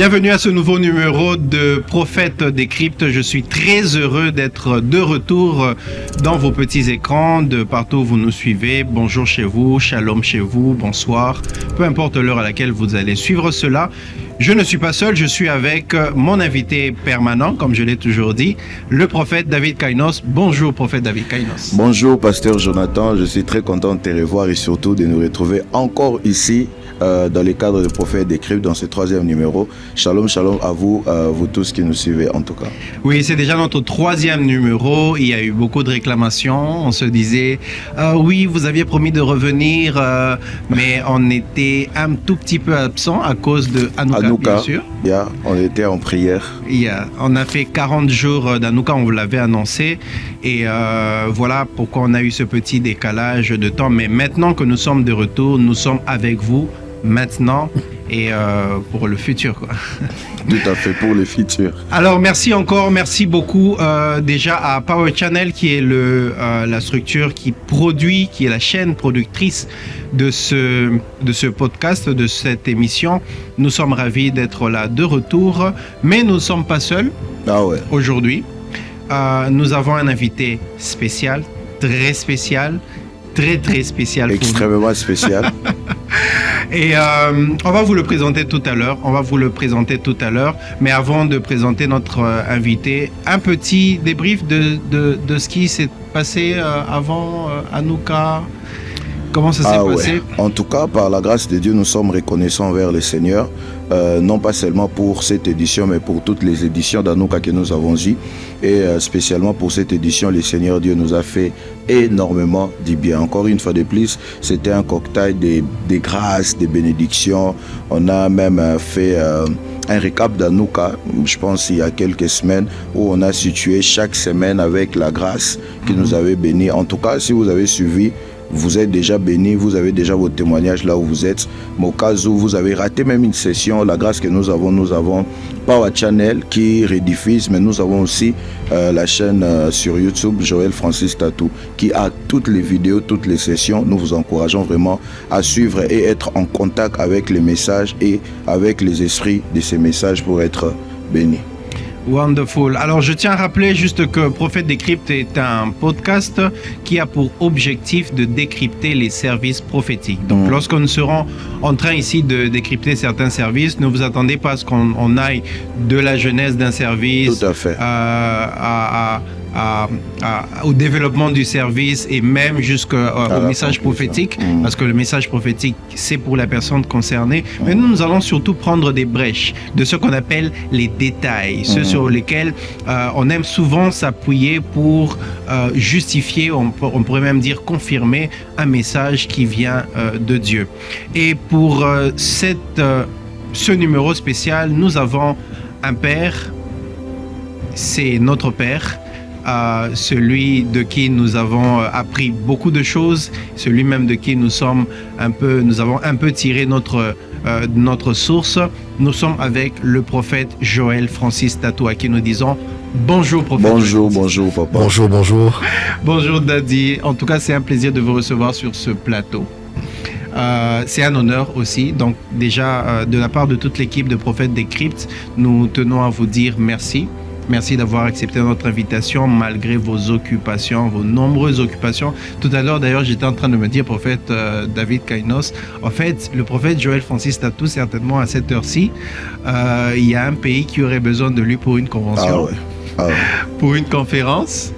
Bienvenue à ce nouveau numéro de Prophète Décrypte. Je suis très heureux d'être de retour dans vos petits écrans de partout où vous nous suivez. Bonjour chez vous, shalom chez vous, bonsoir. Peu importe l'heure à laquelle vous allez suivre cela. Je ne suis pas seul, je suis avec mon invité permanent, comme je l'ai toujours dit, le prophète David Kainos. Bonjour prophète David Kainos. Bonjour pasteur Jonathan, je suis très content de te revoir et surtout de nous retrouver encore ici dans le cadre de Prophète Décrypte dans ce troisième numéro. Shalom, shalom à vous, vous tous qui nous suivez en tout cas. Oui, c'est déjà notre troisième numéro. Il y a eu beaucoup de réclamations. On se disait, oui, vous aviez promis de revenir, mais on était un tout petit peu absent à cause de Hanouka, bien sûr. Yeah, on était en prière. On a fait 40 jours d'Hanouka, on vous l'avait annoncé. Et voilà pourquoi on a eu ce petit décalage de temps. Mais maintenant que nous sommes de retour, nous sommes avec vous. Maintenant et pour le futur quoi. Tout à fait, pour le futur. Alors merci encore, merci beaucoup déjà à Power Channel qui est la structure qui produit, qui est la chaîne productrice de ce podcast, de cette émission. Nous sommes ravis d'être là de retour, mais nous ne sommes pas seuls aujourd'hui. Nous avons un invité spécial, très spécial, très spécial. Extrêmement spécial. Et on va vous le présenter tout à l'heure. Mais avant de présenter notre invité, un petit débrief de ce qui s'est passé avant Hanouka. Comment ça s'est passé? En tout cas, par la grâce de Dieu, nous sommes reconnaissants envers le Seigneur, non pas seulement pour cette édition, mais pour toutes les éditions d'Hanouka que nous avons eues. Et spécialement pour cette édition, le Seigneur Dieu nous a fait énormément du bien. Encore une fois de plus, c'était un cocktail des grâces, des bénédictions. On a même fait un récap d'Hanouka, je pense il y a quelques semaines, où on a situé chaque semaine avec la grâce qui nous avait bénis. En tout cas, si vous avez suivi, vous êtes déjà bénis, vous avez déjà vos témoignages là où vous êtes. Mais au cas où vous avez raté même une session, la grâce que nous avons Power Channel qui rediffuse, mais nous avons aussi la chaîne sur YouTube, Joël Francis Tatou, qui a toutes les vidéos, toutes les sessions. Nous vous encourageons vraiment à suivre et être en contact avec les messages et avec les esprits de ces messages pour être bénis. Wonderful. Alors, je tiens à rappeler juste que Prophète Décrypte est un podcast qui a pour objectif de décrypter les services prophétiques. Donc, lorsque nous serons en train ici de décrypter certains services, ne vous attendez pas à ce qu'on aille de la genèse d'un service tout à fait. Au développement du service et même jusqu'au message prophétique, parce que le message prophétique, c'est pour la personne concernée. Mais nous allons surtout prendre des brèches de ce qu'on appelle les détails, ceux sur lesquels on aime souvent s'appuyer pour justifier, on pourrait même dire confirmer un message qui vient de Dieu. Et pour ce numéro spécial, nous avons un père, c'est notre père, celui de qui nous avons appris beaucoup de choses, celui même de qui nous avons un peu tiré notre source. Nous sommes avec le prophète Joël Francis Tatou, à qui nous disons bonjour prophète. Bonjour papa. Bonjour Daddy. En tout cas, c'est un plaisir de vous recevoir sur ce plateau. C'est un honneur aussi. Donc déjà, de la part de toute l'équipe de Prophète Décrypte, nous tenons à vous dire merci. Merci d'avoir accepté notre invitation malgré vos occupations, vos nombreuses occupations. Tout à l'heure, d'ailleurs, j'étais en train de me dire, prophète David Kainos, en fait, le prophète Joël Francis Tatou, certainement à cette heure-ci, il y a un pays qui aurait besoin de lui pour une convention, pour une conférence,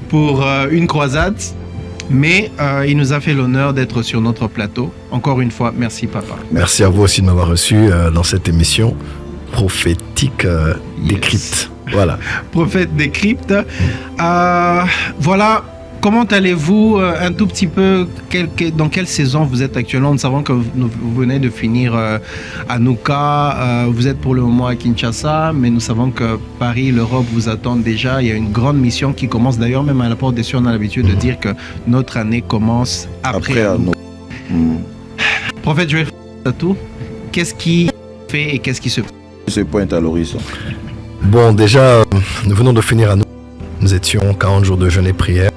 pour une croisade. Mais il nous a fait l'honneur d'être sur notre plateau. Encore une fois, merci papa. Merci à vous aussi de m'avoir reçu dans cette émission prophétique Décrypte. Voilà. Prophète Décrypte. Voilà. Comment allez-vous un tout petit peu? Dans quelle saison vous êtes actuellement? Nous savons que vous venez de finir Hanouka. Vous êtes pour le moment à Kinshasa, mais nous savons que Paris, l'Europe vous attendent déjà. Il y a une grande mission qui commence. D'ailleurs, même à la Porte des Cieux, on a l'habitude de dire que notre année commence après Hanouka. Prophète Joël Tatou, qu'est-ce qui fait et qu'est-ce qui se passe? Se pointe à l'horizon. Bon, déjà, nous venons de finir Hanouka. Nous étions 40 jours de jeûne et prière.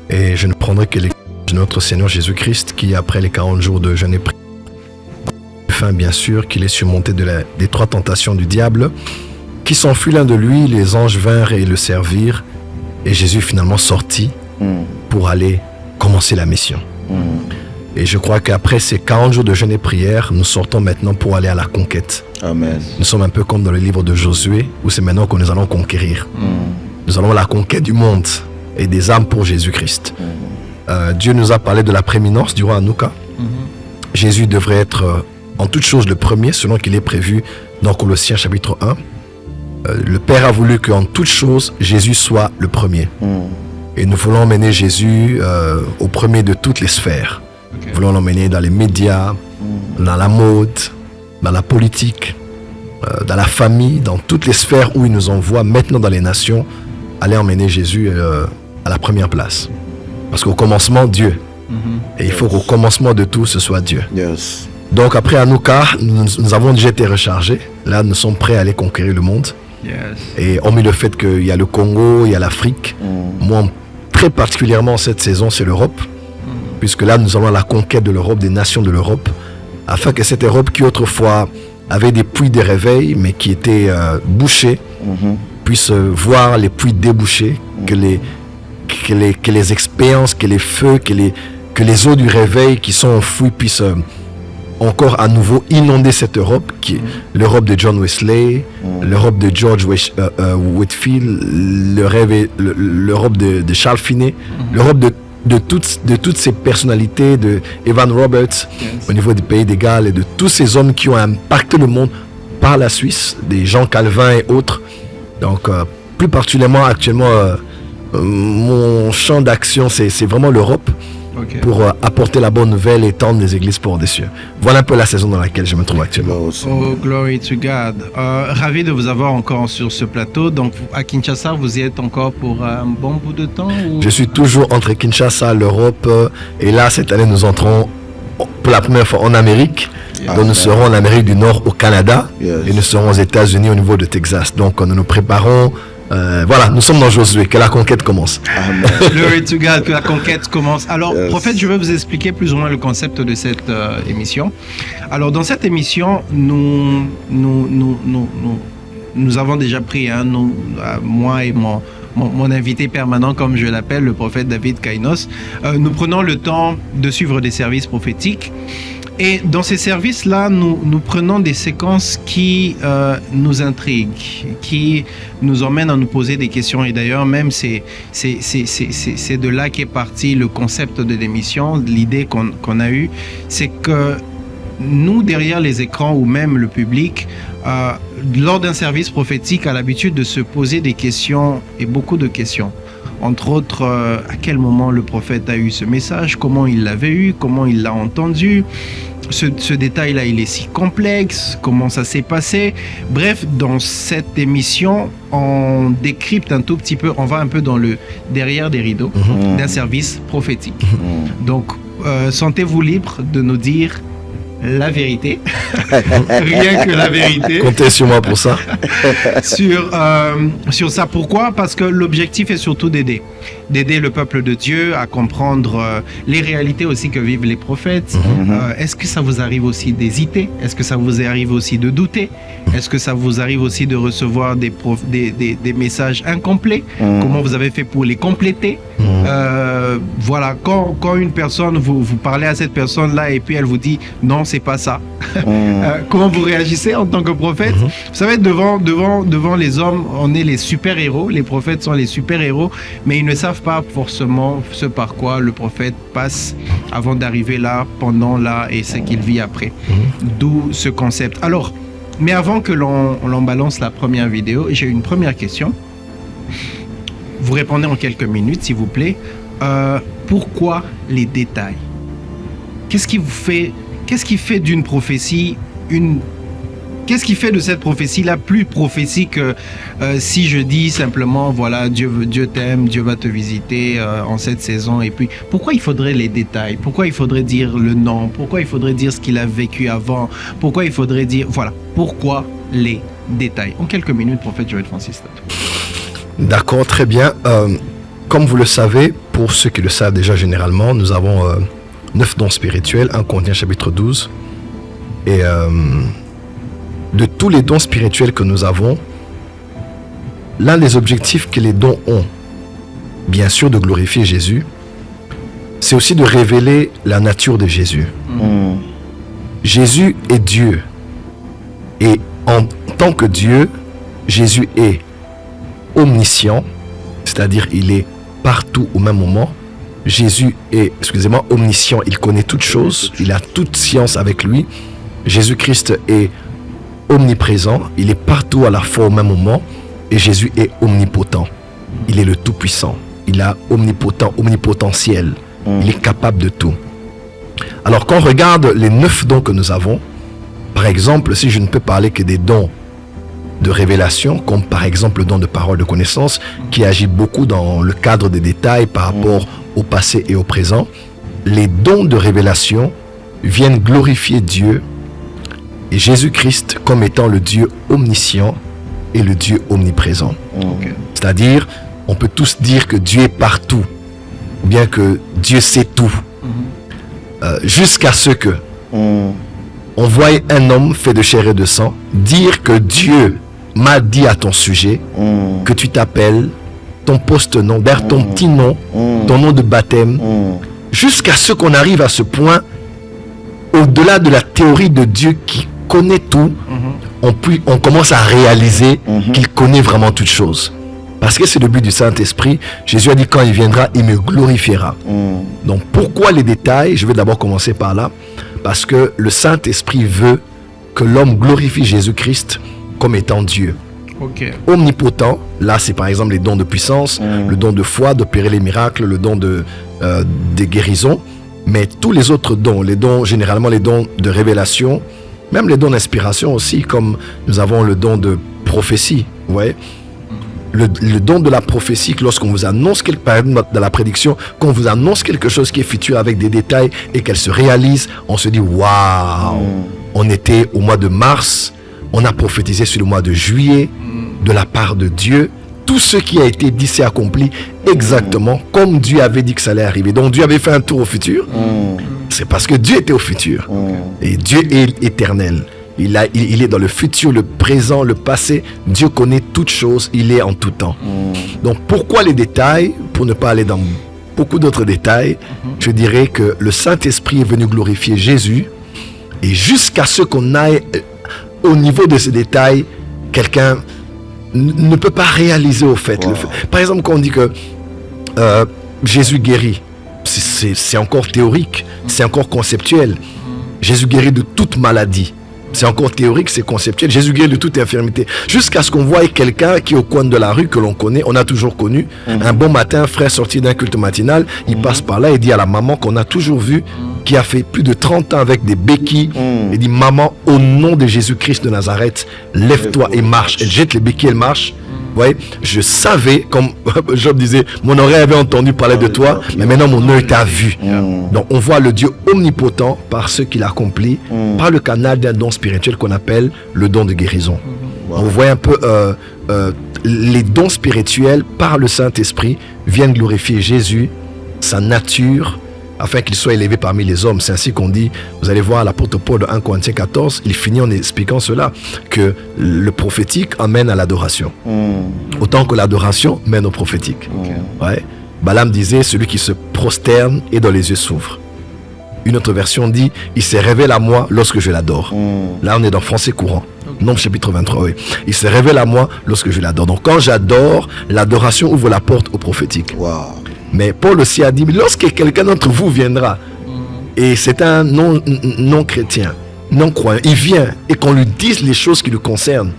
Et je ne prendrai que les de notre Seigneur Jésus-Christ qui, après les 40 jours de jeûne et prière, fin, bien sûr, qu'il est surmonté des 3 tentations du diable, qui s'enfuit l'un de lui, les anges vinrent et le servirent, et Jésus finalement sortit pour aller commencer la mission. Et je crois qu'après ces 40 jours de jeûne et prière, nous sortons maintenant pour aller à la conquête. Amen. Nous sommes un peu comme dans le livre de Josué, où c'est maintenant que nous allons conquérir. Nous allons à la conquête du monde et des âmes pour Jésus-Christ. Dieu nous a parlé de la prééminence du roi Hanouka. Jésus devrait être en toute chose le premier, selon qu'il est prévu dans Colossiens chapitre 1. Le Père a voulu qu'en toute chose, Jésus soit le premier. Et nous voulons emmener Jésus au premier de toutes les sphères. Nous voulons l'emmener dans les médias, dans la mode, dans la politique, dans la famille, dans toutes les sphères où il nous envoie maintenant dans les nations, aller emmener Jésus à la première place. Parce qu'au commencement, Dieu. Et il faut qu'au commencement de tout, ce soit Dieu. Yes. Donc après Hanouka, nous avons déjà été rechargés. Là, nous sommes prêts à aller conquérir le monde. Et hormis le fait qu'il y a le Congo, il y a l'Afrique, moi, très particulièrement cette saison, c'est l'Europe. Puisque là, nous allons à la conquête de l'Europe, des nations de l'Europe, afin que cette Europe qui autrefois avait des puits de réveil, mais qui étaient bouchés, puisse voir les puits débouchés, que les expériences, que les feux, que les eaux du réveil qui sont enfouies puissent encore à nouveau inonder cette Europe, qui est l'Europe de John Wesley, l'Europe de George Whitefield, l'Europe de Charles Finney, l'Europe de toutes ces personnalités, de Evan Roberts, au niveau du Pays des Galles, et de tous ces hommes qui ont impacté le monde par la Suisse, des Jean Calvin et autres. Donc, plus particulièrement actuellement, mon champ d'action, c'est vraiment l'Europe, pour apporter la bonne nouvelle et tendre les églises pour des cieux. Voilà un peu la saison dans laquelle je me trouve actuellement. Oh, glory to God. Ravi de vous avoir encore sur ce plateau. Donc, à Kinshasa, vous y êtes encore pour un bon bout de temps ou... Je suis toujours entre Kinshasa, l'Europe, et là, cette année, nous entrons pour la première fois en Amérique. Donc, nous serons en Amérique du Nord, au Canada, et nous serons aux États-Unis, au niveau de Texas. Donc, nous nous préparons. Voilà, nous sommes dans Josué, que la conquête commence. Glory to God, que la conquête commence. Alors, prophète, je vais vous expliquer plus ou moins le concept de cette émission. Alors, dans cette émission, nous avons déjà pris, moi et mon invité permanent, comme je l'appelle, le prophète David Kainos, nous prenons le temps de suivre des services prophétiques. Et dans ces services-là, nous prenons des séquences qui nous intriguent, qui nous emmènent à nous poser des questions. Et d'ailleurs, même c'est de là qu'est parti le concept de l'émission, l'idée qu'on a eue, c'est que nous, derrière les écrans ou même le public, lors d'un service prophétique, a l'habitude de se poser des questions et beaucoup de questions. Entre autres, à quel moment le prophète a eu ce message, comment il l'avait eu, comment il l'a entendu. Ce détail-là, il est si complexe, comment ça s'est passé. Bref, dans cette émission, on décrypte un tout petit peu, on va un peu dans le derrière des rideaux d'un service prophétique. Donc, sentez-vous libre de nous dire la vérité, rien que la vérité. Comptez sur moi pour ça. sur ça. Pourquoi? Parce que l'objectif est surtout d'aider le peuple de Dieu à comprendre les réalités aussi que vivent les prophètes. Est-ce que ça vous arrive aussi d'hésiter? Est-ce que ça vous arrive aussi de douter? Est-ce que ça vous arrive aussi de recevoir des messages incomplets? Comment vous avez fait pour les compléter? Voilà, quand une personne, vous parlez à cette personne-là et puis elle vous dit non, c'est pas ça. Comment vous réagissez en tant que prophète? Vous savez, devant les hommes, on est les super-héros. Les prophètes sont les super-héros, mais ils ne savent pas forcément ce par quoi le prophète passe avant d'arriver là, pendant là et ce qu'il vit après. D'où ce concept. Alors, mais avant que l'on balance la première vidéo, j'ai une première question. Vous répondez en quelques minutes, s'il vous plaît. Pourquoi les détails? Qu'est-ce qui fait d'une prophétie Qu'est-ce qui fait de cette prophétie-là plus prophétie que si je dis simplement, voilà, Dieu t'aime, Dieu va te visiter en cette saison. Et puis, pourquoi il faudrait les détails? Pourquoi il faudrait dire le nom? Pourquoi il faudrait dire ce qu'il a vécu avant? Pourquoi il faudrait dire, voilà, pourquoi les détails? En quelques minutes, prophète Joël Francis Tatou. D'accord, très bien. Comme vous le savez, pour ceux qui le savent déjà généralement, nous avons 9 dons spirituels, 1 Corinthiens chapitre 12. Et de tous les dons spirituels que nous avons, l'un des objectifs que les dons ont, bien sûr de glorifier Jésus, c'est aussi de révéler la nature de Jésus. Jésus est Dieu. Et en tant que Dieu, Jésus est omniscient, c'est-à-dire il est partout au même moment. Jésus est, omniscient, il connaît toutes choses, il a toute science avec lui. Jésus-Christ est omniprésent, il est partout à la fois au même moment. Et Jésus est omnipotent, il est le tout-puissant, il est omnipotent, omnipotentiel, il est capable de tout. Alors quand on regarde les 9 dons que nous avons, par exemple, si je ne peux parler que des dons de révélation, comme par exemple le don de parole de connaissance, qui agit beaucoup dans le cadre des détails par rapport au passé et au présent, les dons de révélation viennent glorifier Dieu et Jésus-Christ comme étant le Dieu omniscient et le Dieu omniprésent. C'est-à-dire, on peut tous dire que Dieu est partout, ou bien que Dieu sait tout, jusqu'à ce que on voit un homme fait de chair et de sang dire que Dieu m'a dit à ton sujet que tu t'appelles ton poste-nom, d'ailleurs ton petit nom, ton nom de baptême, jusqu'à ce qu'on arrive à ce point, au-delà de la théorie de Dieu qui connaît tout, on commence à réaliser qu'il connaît vraiment toutes choses. Parce que c'est le but du Saint-Esprit. Jésus a dit quand il viendra, il me glorifiera. Donc pourquoi les détails? Je vais d'abord commencer par là. Parce que le Saint-Esprit veut que l'homme glorifie Jésus-Christ comme étant Dieu. Omnipotent, là c'est par exemple les dons de puissance, le don de foi, d'opérer les miracles, le don de guérison. Mais tous les autres dons, généralement les dons de révélation, même les dons d'inspiration aussi, comme nous avons le don de prophétie, vous voyez. Le don de la prophétie, lorsqu'on vous annonce par exemple dans la prédiction, qu'on vous annonce quelque chose qui est futur avec des détails et qu'elle se réalise, on se dit waouh, on était au mois de mars, on a prophétisé sur le mois de juillet de la part de Dieu. Tout ce qui a été dit s'est accompli exactement comme Dieu avait dit que ça allait arriver. Donc Dieu avait fait un tour au futur. C'est parce que Dieu était au futur. Et Dieu est éternel. Il est dans le futur, le présent, le passé. Dieu connaît toutes choses. Il est en tout temps. Donc pourquoi les détails? Pour ne pas aller dans beaucoup d'autres détails, je dirais que le Saint-Esprit est venu glorifier Jésus. Et jusqu'à ce qu'on aille au niveau de ces détails, quelqu'un ne peut pas réaliser au fait. Par exemple, quand on dit que Jésus guérit, c'est encore théorique, c'est encore conceptuel. Jésus guérit de toute maladie. C'est encore théorique, c'est conceptuel. Jésus guérit de toute infirmité. Jusqu'à ce qu'on voie quelqu'un qui est au coin de la rue, que l'on connaît, on a toujours connu. Un bon matin, un frère sorti d'un culte matinal, il passe par là et dit à la maman qu'on a toujours vu, qui a fait plus de 30 ans avec des béquilles, il dit maman, au nom de Jésus-Christ de Nazareth, lève-toi et marche. Elle jette les béquilles, elle marche. Vous voyez, je savais, comme Job disait, mon oreille avait entendu parler de toi, mais maintenant mon œil t'a vu. Donc on voit le Dieu omnipotent par ce qu'il accomplit, par le canal d'un don spirituel qu'on appelle le don de guérison. On voit un peu les dons spirituels par le Saint-Esprit viennent glorifier Jésus, sa nature, afin qu'il soit élevé parmi les hommes. C'est ainsi qu'on dit, vous allez voir l'apôtre Paul de 1 Corinthiens 14, il finit en expliquant cela, que le prophétique amène à l'adoration. Autant que l'adoration mène au prophétique. Ouais. Balaam disait, celui qui se prosterne et dont les yeux s'ouvrent. Une autre version dit, il se révèle à moi lorsque je l'adore. Là on est dans français courant. Nombre chapitre 23, oui. Il se révèle à moi lorsque je l'adore. Donc quand j'adore, l'adoration ouvre la porte au prophétique. Mais Paul aussi a dit, lorsque quelqu'un d'entre vous viendra, et c'est un non-chrétien, non-croyant, il vient et qu'on lui dise les choses qui le concernent,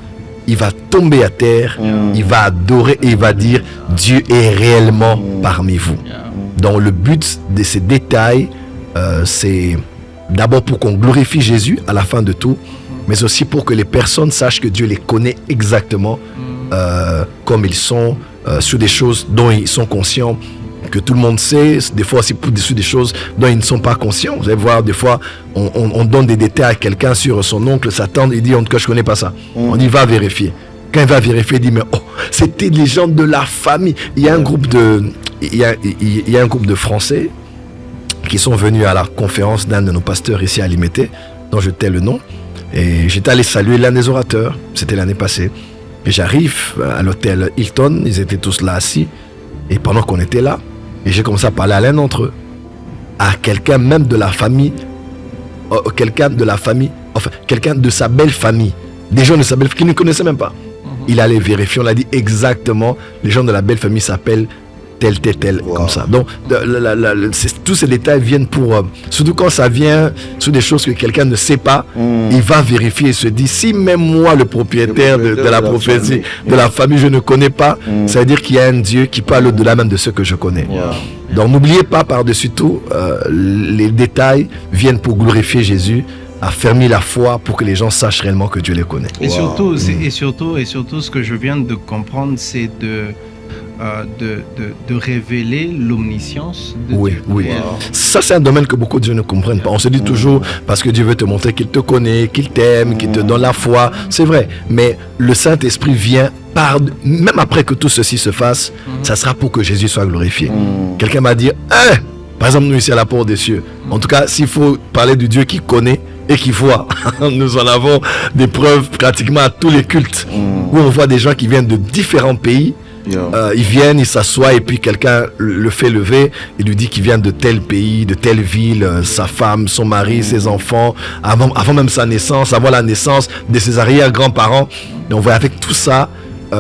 il va tomber à terre, il va adorer et il va dire, Dieu est réellement parmi vous. Donc le but de ces détails, c'est d'abord pour qu'on glorifie Jésus à la fin de tout, mais aussi pour que les personnes sachent que Dieu les connaît exactement comme ils sont, sur des choses dont ils sont conscients, que tout le monde sait, des fois aussi sur des choses dont ils ne sont pas conscients. Vous allez voir, des fois, on donne des détails à quelqu'un sur son oncle, sa tante, il dit, en tout cas, je ne connais pas ça. On y va vérifier. Quand il va vérifier, il dit, mais c'était les gens de la famille. Il y a un groupe de Français qui sont venus à la conférence d'un de nos pasteurs ici à Limité. dont je tais le nom. Et j'étais allé saluer l'un des orateurs. C'était l'année passée. Et j'arrive à l'hôtel Hilton. Ils étaient tous là assis. Et pendant qu'on était là, et j'ai commencé à parler à l'un d'entre eux. À quelqu'un même de la famille. Quelqu'un de la famille. Enfin, quelqu'un de sa belle famille. Des gens de sa belle famille qui ne connaissaient même pas. Il allait vérifier. On l'a dit exactement. Les gens de la belle famille s'appellent tel, comme ça. Donc, tous ces détails viennent pour... surtout quand ça vient sur des choses que quelqu'un ne sait pas, il va vérifier et se dit, si même moi, le propriétaire de la prophétie, de la famille, je ne connais pas, ça veut dire qu'il y a un Dieu qui parle au-delà même de ce que je connais. Donc, n'oubliez pas par-dessus tout, les détails viennent pour glorifier Jésus, affermir la foi pour que les gens sachent réellement que Dieu les connaît. Et surtout, ce que je viens de comprendre, c'est de révéler l'omniscience de Dieu. Oui. Ça, c'est un domaine que beaucoup de gens ne comprennent pas. On se dit toujours, parce que Dieu veut te montrer qu'il te connaît, qu'il t'aime, qu'il te donne la foi. C'est vrai. Mais le Saint-Esprit vient même après que tout ceci se fasse, ça sera pour que Jésus soit glorifié. Quelqu'un m'a dit, par exemple, nous ici à la Porte des Cieux, en tout cas, s'il faut parler du Dieu qui connaît et qui voit, nous en avons des preuves pratiquement à tous les cultes, où on voit des gens qui viennent de différents pays. Ils viennent, ils s'assoient et puis quelqu'un le fait lever et lui dit qu'il vient de tel pays, de telle ville, sa femme, son mari, ses enfants, avant même sa naissance, avant la naissance de ses arrière-grands-parents. Et on voit avec tout ça,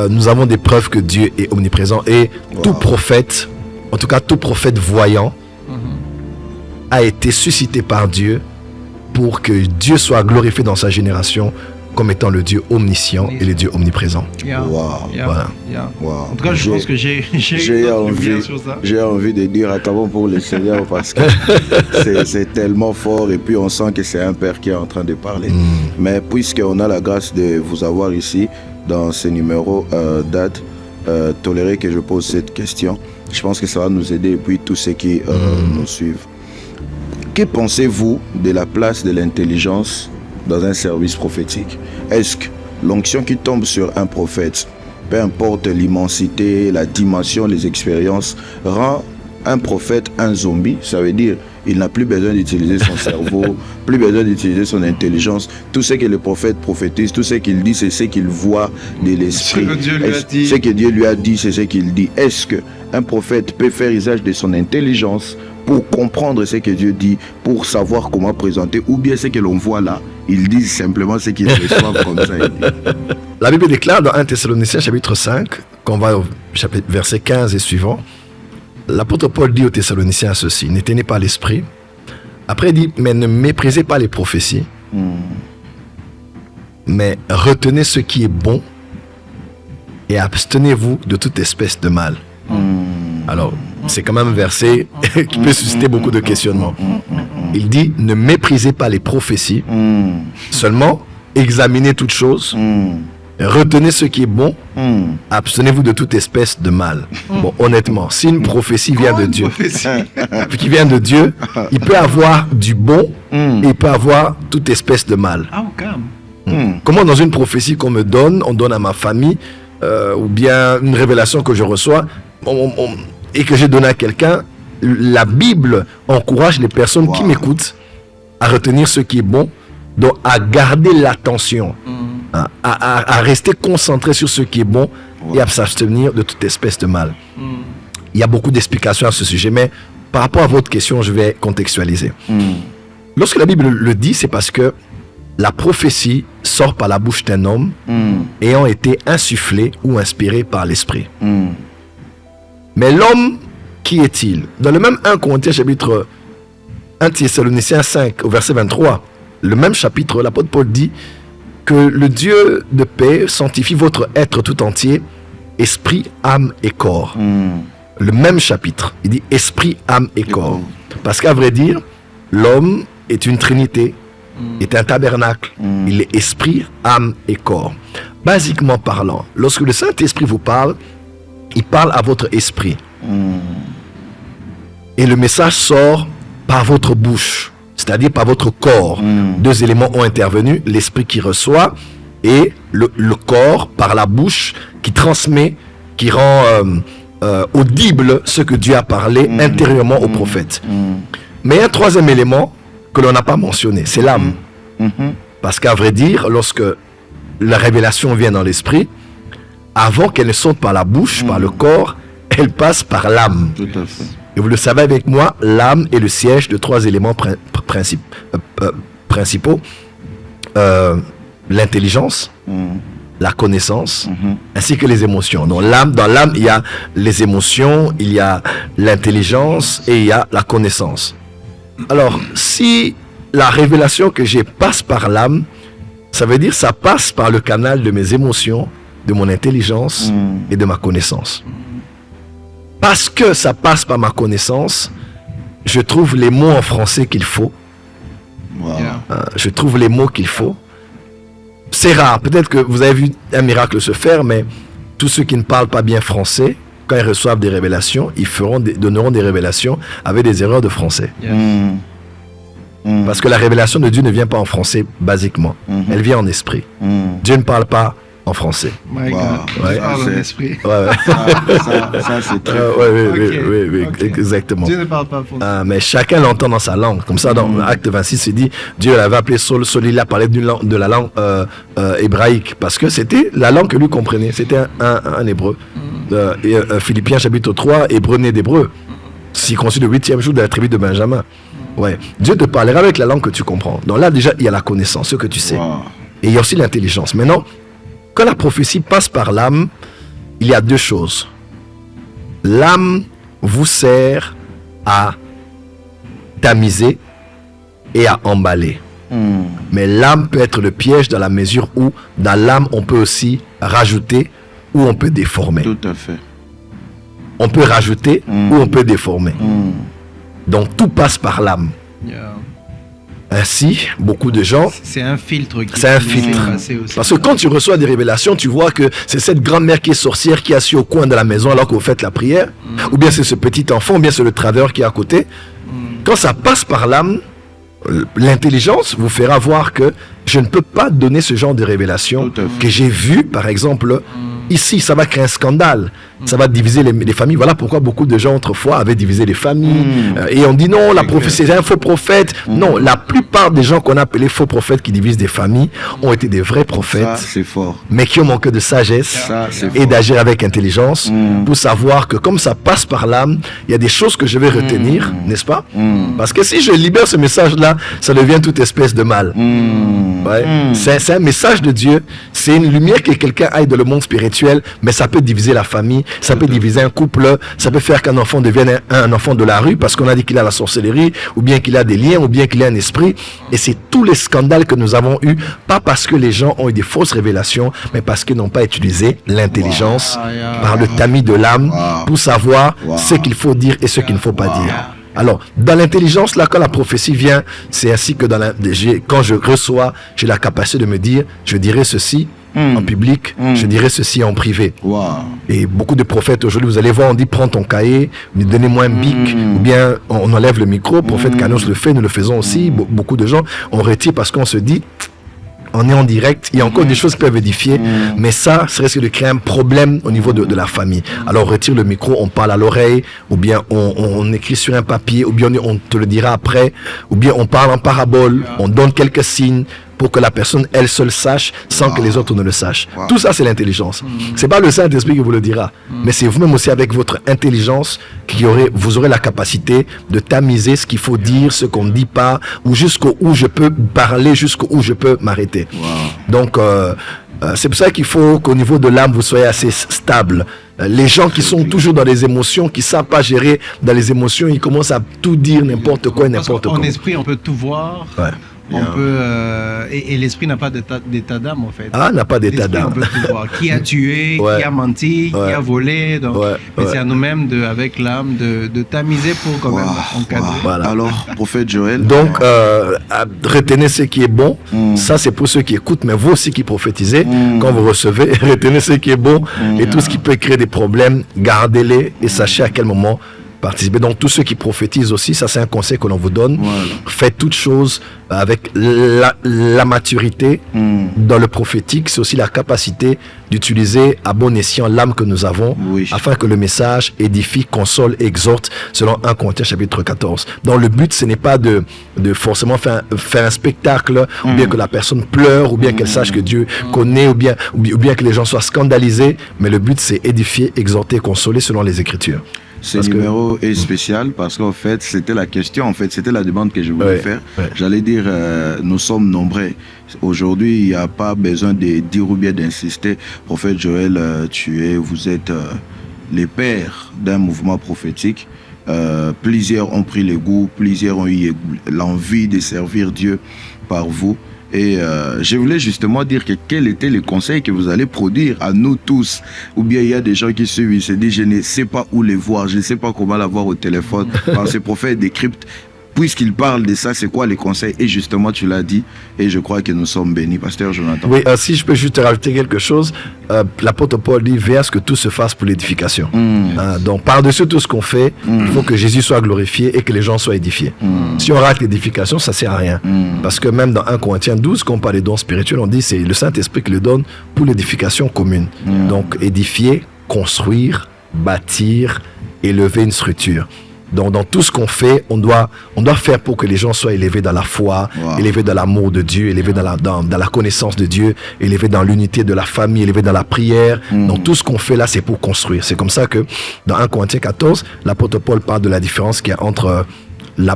nous avons des preuves que Dieu est omniprésent. Et tout prophète, en tout cas tout prophète voyant, a été suscité par Dieu pour que Dieu soit glorifié dans sa génération comme étant le Dieu omniscient et le Dieu omniprésent. Voilà. En tout cas, je pense que j'ai envie de dire attends pour le Seigneur parce que c'est tellement fort et puis on sent que c'est un Père qui est en train de parler. Mais puisqu'on a la grâce de vous avoir ici dans ce numéro date, tolérez que je pose cette question. Je pense que ça va nous aider et puis tous ceux qui nous suivent. Que pensez-vous de la place de l'intelligence dans un service prophétique? Est-ce que l'onction qui tombe sur un prophète, peu importe l'immensité, la dimension, les expériences, rend un prophète un zombie? Ça veut dire il n'a plus besoin d'utiliser son cerveau, plus besoin d'utiliser son intelligence. Tout ce que le prophète prophétise, tout ce qu'il dit, c'est ce qu'il voit de l'esprit. Ce que Dieu lui a dit, c'est ce qu'il dit. Est-ce qu'un prophète peut faire usage de son intelligence pour comprendre ce que Dieu dit, pour savoir comment présenter, ou bien ce que l'on voit là, ils disent simplement ce qu'ils reçoivent comme ça. La Bible déclare dans 1 Thessaloniciens chapitre 5, qu'on va au verset 15 et suivant, l'apôtre Paul dit aux Thessaloniciens ceci: n'éteignez pas l'esprit. Après il dit, mais ne méprisez pas les prophéties, mais retenez ce qui est bon et abstenez-vous de toute espèce de mal. Alors, c'est quand même un verset qui peut susciter beaucoup de questionnements. Il dit, ne méprisez pas les prophéties, seulement examinez toutes choses, retenez ce qui est bon, abstenez-vous de toute espèce de mal. Bon, honnêtement, si une prophétie vient de Dieu, qui vient de Dieu, il peut avoir du bon et il peut avoir toute espèce de mal. Comment dans une prophétie qu'on me donne, on donne à ma famille, ou bien une révélation que je reçois, et que j'ai donné à quelqu'un, la Bible encourage les personnes qui m'écoutent à retenir ce qui est bon, donc à garder l'attention, à rester concentré sur ce qui est bon et à s'abstenir de toute espèce de mal. Il y a beaucoup d'explications à ce sujet, mais par rapport à votre question, je vais contextualiser. Lorsque la Bible le dit, c'est parce que la prophétie sort par la bouche d'un homme ayant été insufflé ou inspiré par l'esprit. Mais l'homme, qui est-il? Dans le même 1 Corinthiens chapitre 1 Thessaloniciens 5 au verset 23, le même chapitre, l'apôtre Paul dit que le Dieu de paix sanctifie votre être tout entier, esprit, âme et corps. Le même chapitre, il dit esprit, âme et corps. Parce qu'à vrai dire, l'homme est une trinité, est un tabernacle. Il est esprit, âme et corps. Basiquement parlant, lorsque le Saint-Esprit vous parle, il parle à votre esprit. Et le message sort par votre bouche, c'est-à-dire par votre corps. Deux éléments ont intervenu, l'esprit qui reçoit et le corps par la bouche qui transmet, qui rend audible ce que Dieu a parlé intérieurement au prophète. Mais il y a un troisième élément que l'on n'a pas mentionné, c'est l'âme. Parce qu'à vrai dire, lorsque la révélation vient dans l'esprit, avant qu'elle ne sorte par la bouche, par le corps, elle passe par l'âme. Tout à fait. Et vous le savez avec moi, l'âme est le siège de 3 éléments principaux. L'intelligence, la connaissance, ainsi que les émotions. Donc dans l'âme, il y a les émotions, il y a l'intelligence et il y a la connaissance. Alors, si la révélation que j'ai passe par l'âme, ça veut dire ça passe par le canal de mes émotions, de mon intelligence et de ma connaissance. Parce que ça passe par ma connaissance, je trouve les mots en français qu'il faut. Wow. Je trouve les mots qu'il faut. C'est rare. Peut-être que vous avez vu un miracle se faire, mais tous ceux qui ne parlent pas bien français, quand ils reçoivent des révélations, ils donneront des révélations avec des erreurs de français. Parce que la révélation de Dieu ne vient pas en français, basiquement. Elle vient en esprit. Dieu ne parle pas en français. My God. Ouais. Parle en esprit. Ça c'est très Oui, exactement. Dieu ne parle pas français. Mais chacun l'entend dans sa langue. Comme ça, dans Acte 26, il dit, Dieu l'avait appelé Saul, il a parlé de la langue hébraïque, parce que c'était la langue que lui comprenait. C'était un hébreu. Philippiens chapitre 3, hébreu né d'hébreu, circoncis le 8e jour de la tribu de Benjamin. Ouais. Dieu te parlera avec la langue que tu comprends. Donc là, déjà, il y a la connaissance, ce que tu sais. Et il y a aussi l'intelligence. Maintenant, quand la prophétie passe par l'âme, il y a 2 choses. L'âme vous sert à tamiser et à emballer. Mais l'âme peut être le piège dans la mesure où, dans l'âme, on peut aussi rajouter ou on peut déformer. Tout à fait. On peut rajouter ou on peut déformer. Donc tout passe par l'âme. Ainsi, beaucoup de gens... C'est un filtre. C'est un filtre. Parce que quand tu reçois des révélations, tu vois que c'est cette grand-mère qui est sorcière qui est assise au coin de la maison alors que vous faites la prière. Ou bien c'est ce petit enfant, ou bien c'est le travailleur qui est à côté. Quand ça passe par l'âme, l'intelligence vous fera voir que je ne peux pas donner ce genre de révélation que j'ai vu, par exemple... Ici, ça va créer un scandale. Ça va diviser les familles. Voilà pourquoi beaucoup de gens autrefois avaient divisé les familles. Et on dit non, la prophétie, c'est un faux prophète. Non, la plupart des gens qu'on a appelés faux prophètes qui divisent des familles ont été des vrais prophètes. Ça, c'est fort. Mais qui ont manqué de sagesse et d'agir avec intelligence pour savoir que comme ça passe par l'âme, il y a des choses que je vais retenir, n'est-ce pas? Parce que si je libère ce message-là, ça devient toute espèce de mal. Ouais. C'est un message de Dieu. C'est une lumière que quelqu'un aille dans le monde spirituel, mais ça peut diviser la famille, ça peut diviser un couple, ça peut faire qu'un enfant devienne un enfant de la rue parce qu'on a dit qu'il a la sorcellerie, ou bien qu'il a des liens, ou bien qu'il a un esprit. Et c'est tous les scandales que nous avons eus, pas parce que les gens ont eu des fausses révélations, mais parce qu'ils n'ont pas utilisé l'intelligence par le tamis de l'âme pour savoir ce qu'il faut dire et ce qu'il ne faut pas dire. Alors, dans l'intelligence, là, quand la prophétie vient, c'est ainsi que quand je reçois, j'ai la capacité de me dire, je dirai ceci en public, je dirai ceci en privé. Et beaucoup de prophètes aujourd'hui, vous allez voir, on dit prends ton cahier, donnez-moi un bic, ou bien on enlève le micro. Prophète Kanos le fait, nous le faisons aussi. Beaucoup de gens, on retire parce qu'on se dit, on est en direct, il y a encore des choses qui peuvent édifier, mais ça risque de créer un problème au niveau de la famille. Alors on retire le micro, on parle à l'oreille, ou bien on écrit sur un papier, ou bien on te le dira après, ou bien on parle en parabole, on donne quelques signes pour que la personne elle seule sache sans que les autres ne le sachent. Tout ça c'est l'intelligence. C'est pas le Saint-Esprit qui vous le dira, mais c'est vous-même aussi avec votre intelligence vous aurez la capacité de tamiser ce qu'il faut dire, ce qu'on ne dit pas, ou jusqu'où je peux parler, jusqu'où je peux m'arrêter. Donc c'est pour ça qu'il faut qu'au niveau de l'âme vous soyez assez stable. Les gens qui sont toujours dans les émotions, qui ne savent pas gérer dans les émotions, ils commencent à tout dire n'importe quoi et n'importe quoi. En esprit, on peut tout voir. On peut, et l'esprit n'a pas d'état d'âme en fait. N'a pas d'état d'âme. On peut tout voir. Qui a tué, qui a menti, qui a volé. Donc, mais c'est à nous-mêmes, avec l'âme, de tamiser pour quand même encadrer. Voilà. Alors, prophète Joël. Donc, retenez ce qui est bon. Ça, c'est pour ceux qui écoutent, mais vous aussi qui prophétisez, quand vous recevez, retenez ce qui est bon et tout ce qui peut créer des problèmes, gardez-les et sachez à quel moment participer. Donc tous ceux qui prophétisent aussi, ça c'est un conseil que l'on vous donne. Voilà. Faites toutes choses avec la maturité dans le prophétique. C'est aussi la capacité d'utiliser à bon escient l'âme que nous avons afin que le message édifie, console, exhorte selon 1 Corinthiens chapitre 14. Donc le but ce n'est pas de forcément faire un spectacle ou bien que la personne pleure ou bien qu'elle sache que Dieu connaît ou bien que les gens soient scandalisés, mais le but c'est édifier, exhorter, consoler selon les Écritures. Ce numéro est spécial parce qu'en fait, c'était la question, en fait, c'était la demande que je voulais faire. J'allais dire, nous sommes nombreux. Aujourd'hui, il n'y a pas besoin de dire ou bien d'insister. Prophète Joël, vous êtes les pères d'un mouvement prophétique. Plusieurs ont pris le goût, plusieurs ont eu l'envie de servir Dieu par vous. Et je voulais justement dire que quels étaient les conseils que vous allez produire à nous tous. Ou bien il y a des gens qui suivent, ils se disent je ne sais pas où les voir, je ne sais pas comment l'avoir au téléphone. Parce que le prophète décrypte. Puisqu'il parle de ça, c'est quoi les conseils? Et justement, tu l'as dit, et je crois que nous sommes bénis. Pasteur Jonathan. Oui, si je peux juste rajouter quelque chose, l'apôtre Paul dit, veillez à ce que tout se fasse pour l'édification. Donc, par-dessus tout ce qu'on fait, il faut que Jésus soit glorifié et que les gens soient édifiés. Si on rate l'édification, ça ne sert à rien. Parce que même dans 1 Corinthiens 12, quand on parle des dons spirituels, on dit c'est le Saint-Esprit qui le donne pour l'édification commune. Donc, édifier, construire, bâtir, élever une structure. Donc, dans tout ce qu'on fait, on doit faire pour que les gens soient élevés dans la foi, élevés dans l'amour de Dieu, élevés dans la connaissance de Dieu, élevés dans l'unité de la famille, élevés dans la prière. Donc, tout ce qu'on fait là, c'est pour construire. C'est comme ça que dans 1 Corinthiens 14, l'apôtre Paul parle de la différence qu'il y a entre la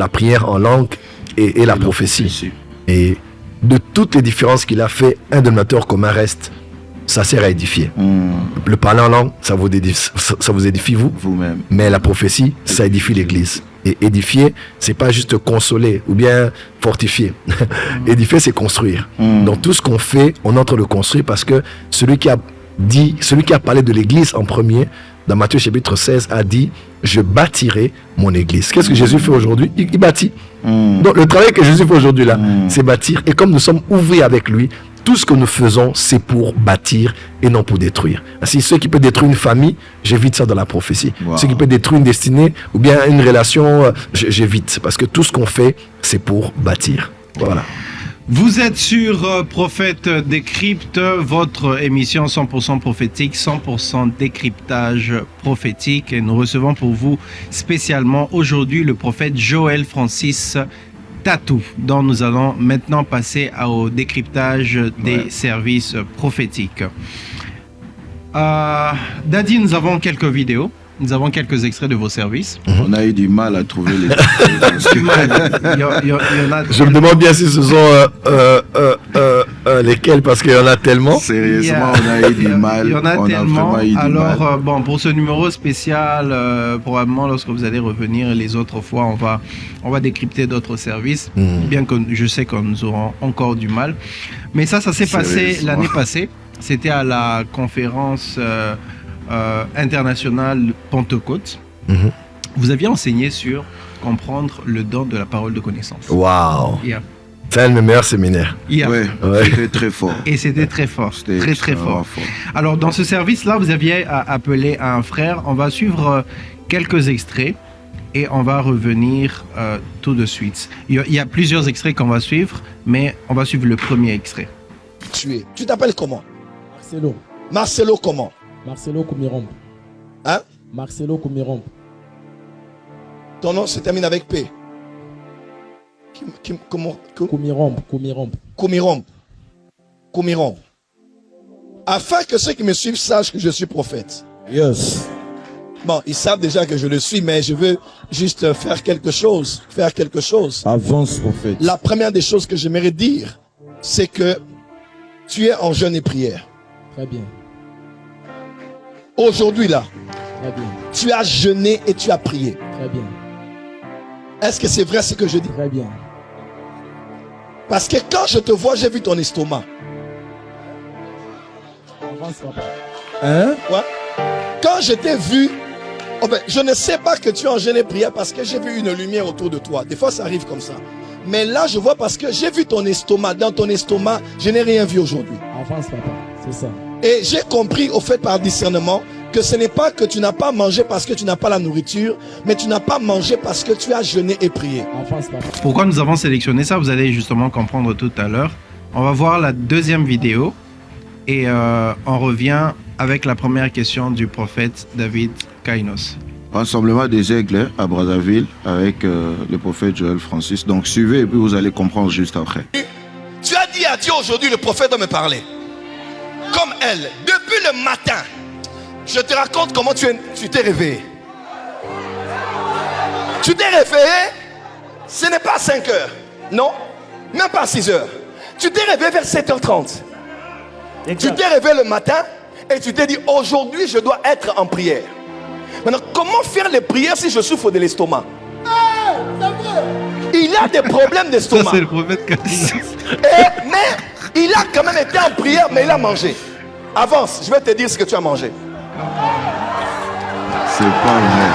prière en langue et la prophétie. Et de toutes les différences qu'il a fait, un dénominateur commun reste. Ça sert à édifier. Le parler en langue, ça vous édifie vous-même. Mais la prophétie, ça édifie l'Église. Et édifier, c'est pas juste consoler ou bien fortifier. Édifier, c'est construire. Donc tout ce qu'on fait, on entre le construire parce que celui qui a parlé de l'Église en premier, dans Matthieu chapitre 16, a dit « Je bâtirai mon Église ». Qu'est-ce que Jésus fait aujourd'hui? Il bâtit. Donc le travail que Jésus fait aujourd'hui là, c'est bâtir. Et comme nous sommes ouverts avec lui, tout ce que nous faisons, c'est pour bâtir et non pour détruire. Ainsi, ce qui peut détruire une famille, j'évite ça dans la prophétie. Ce qui peut détruire une destinée ou bien une relation, j'évite. Parce que tout ce qu'on fait, c'est pour bâtir. Voilà. Vous êtes sur Prophète Décrypte, votre émission 100% prophétique, 100% décryptage prophétique. Et nous recevons pour vous spécialement aujourd'hui le prophète Joël Francis Tatou, dont nous allons maintenant passer au décryptage des services prophétiques. Daddy, nous avons quelques vidéos. Nous avons quelques extraits de vos services. On a eu du mal à trouver les... Je me demande bien si ce sont lesquels, parce qu'il y en a tellement. Sérieusement, on a eu du mal. Il y en a tellement. Alors, bon, pour ce numéro spécial, probablement, lorsque vous allez revenir les autres fois, on va décrypter d'autres services, bien que je sais que nous aurons encore du mal. Mais ça s'est passé l'année passée. C'était à la conférence... international Pentecôte. Vous aviez enseigné sur comprendre le don de la parole de connaissance. Waouh! C'est un de mes meilleurs séminaires. C'était très fort. Et c'était très fort. Très fort. Alors, dans ce service-là, vous aviez appelé un frère. On va suivre quelques extraits et on va revenir tout de suite. Il y a plusieurs extraits qu'on va suivre, mais on va suivre le premier extrait. Tu t'appelles comment? Marcelo. Marcelo comment? Marcelo Koumirombe. Hein? Marcelo Koumirombe. Ton nom se termine avec P. Koumirombe. Afin que ceux qui me suivent sachent que je suis prophète. Yes. Bon, ils savent déjà que je le suis, mais je veux juste faire quelque chose. Avance, prophète. La première des choses que j'aimerais dire, c'est que tu es en jeûne et prière. Très bien. Aujourd'hui là, très bien. Tu as jeûné et tu as prié. Très bien. Est-ce que c'est vrai ce que je dis? Très bien. Parce que quand je te vois, j'ai vu ton estomac. Avance, papa. Hein? Ouais. Quand je t'ai vu, je ne sais pas que tu es en jeûne et prière parce que j'ai vu une lumière autour de toi. Des fois, ça arrive comme ça. Mais là, je vois parce que j'ai vu ton estomac. Dans ton estomac, je n'ai rien vu aujourd'hui. Avance, papa. C'est ça. Et j'ai compris, au fait, par discernement, que ce n'est pas que tu n'as pas mangé parce que tu n'as pas la nourriture, mais tu n'as pas mangé parce que tu as jeûné et prié. Avance, papa. Pourquoi nous avons sélectionné ça, vous allez justement comprendre tout à l'heure. On va voir la deuxième vidéo et on revient avec la première question du prophète David Kainos. Rassemblement des aigles à Brazzaville avec le prophète Joël Francis. Donc suivez et puis vous allez comprendre juste après. Tu as dit à Dieu aujourd'hui, le prophète doit me parler. Comme elle, depuis le matin, je te raconte comment tu t'es réveillé. Tu t'es réveillé, ce n'est pas 5 heures, non, même pas 6 heures. Tu t'es réveillé vers 7h30. Tu t'es réveillé le matin et tu t'es dit, aujourd'hui je dois être en prière. Maintenant, comment faire les prières si je souffre de l'estomac? Il a des problèmes Ça, d'estomac. c'est le prophète Kainos. Mais il a quand même été en prière, mais il a mangé. Avance, je vais te dire ce que tu as mangé. C'est pas vrai.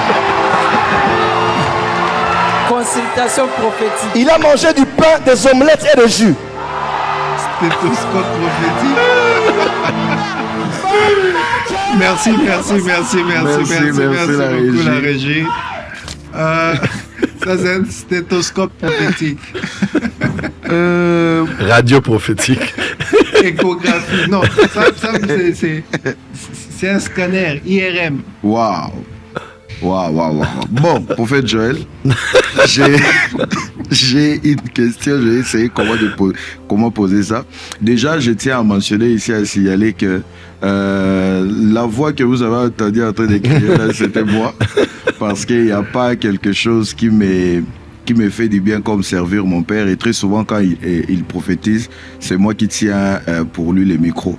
Consultation prophétique. Il a mangé du pain, des omelettes et du jus. Stéthoscope prophétique. Merci la beaucoup la régie. régie. Ça c'est un stéthoscope prophétique. Radio prophétique. Échographie. Non, ça c'est un scanner IRM. Waouh. Bon, prophète Joël, j'ai une question, je vais essayer comment poser ça. Déjà, je tiens à mentionner ici, à signaler que la voix que vous avez entendue en train d'écrire, là, c'était moi. Parce qu'il n'y a pas quelque chose qui me fait du bien comme servir mon père. Et très souvent, quand il prophétise, c'est moi qui tiens pour lui les micros.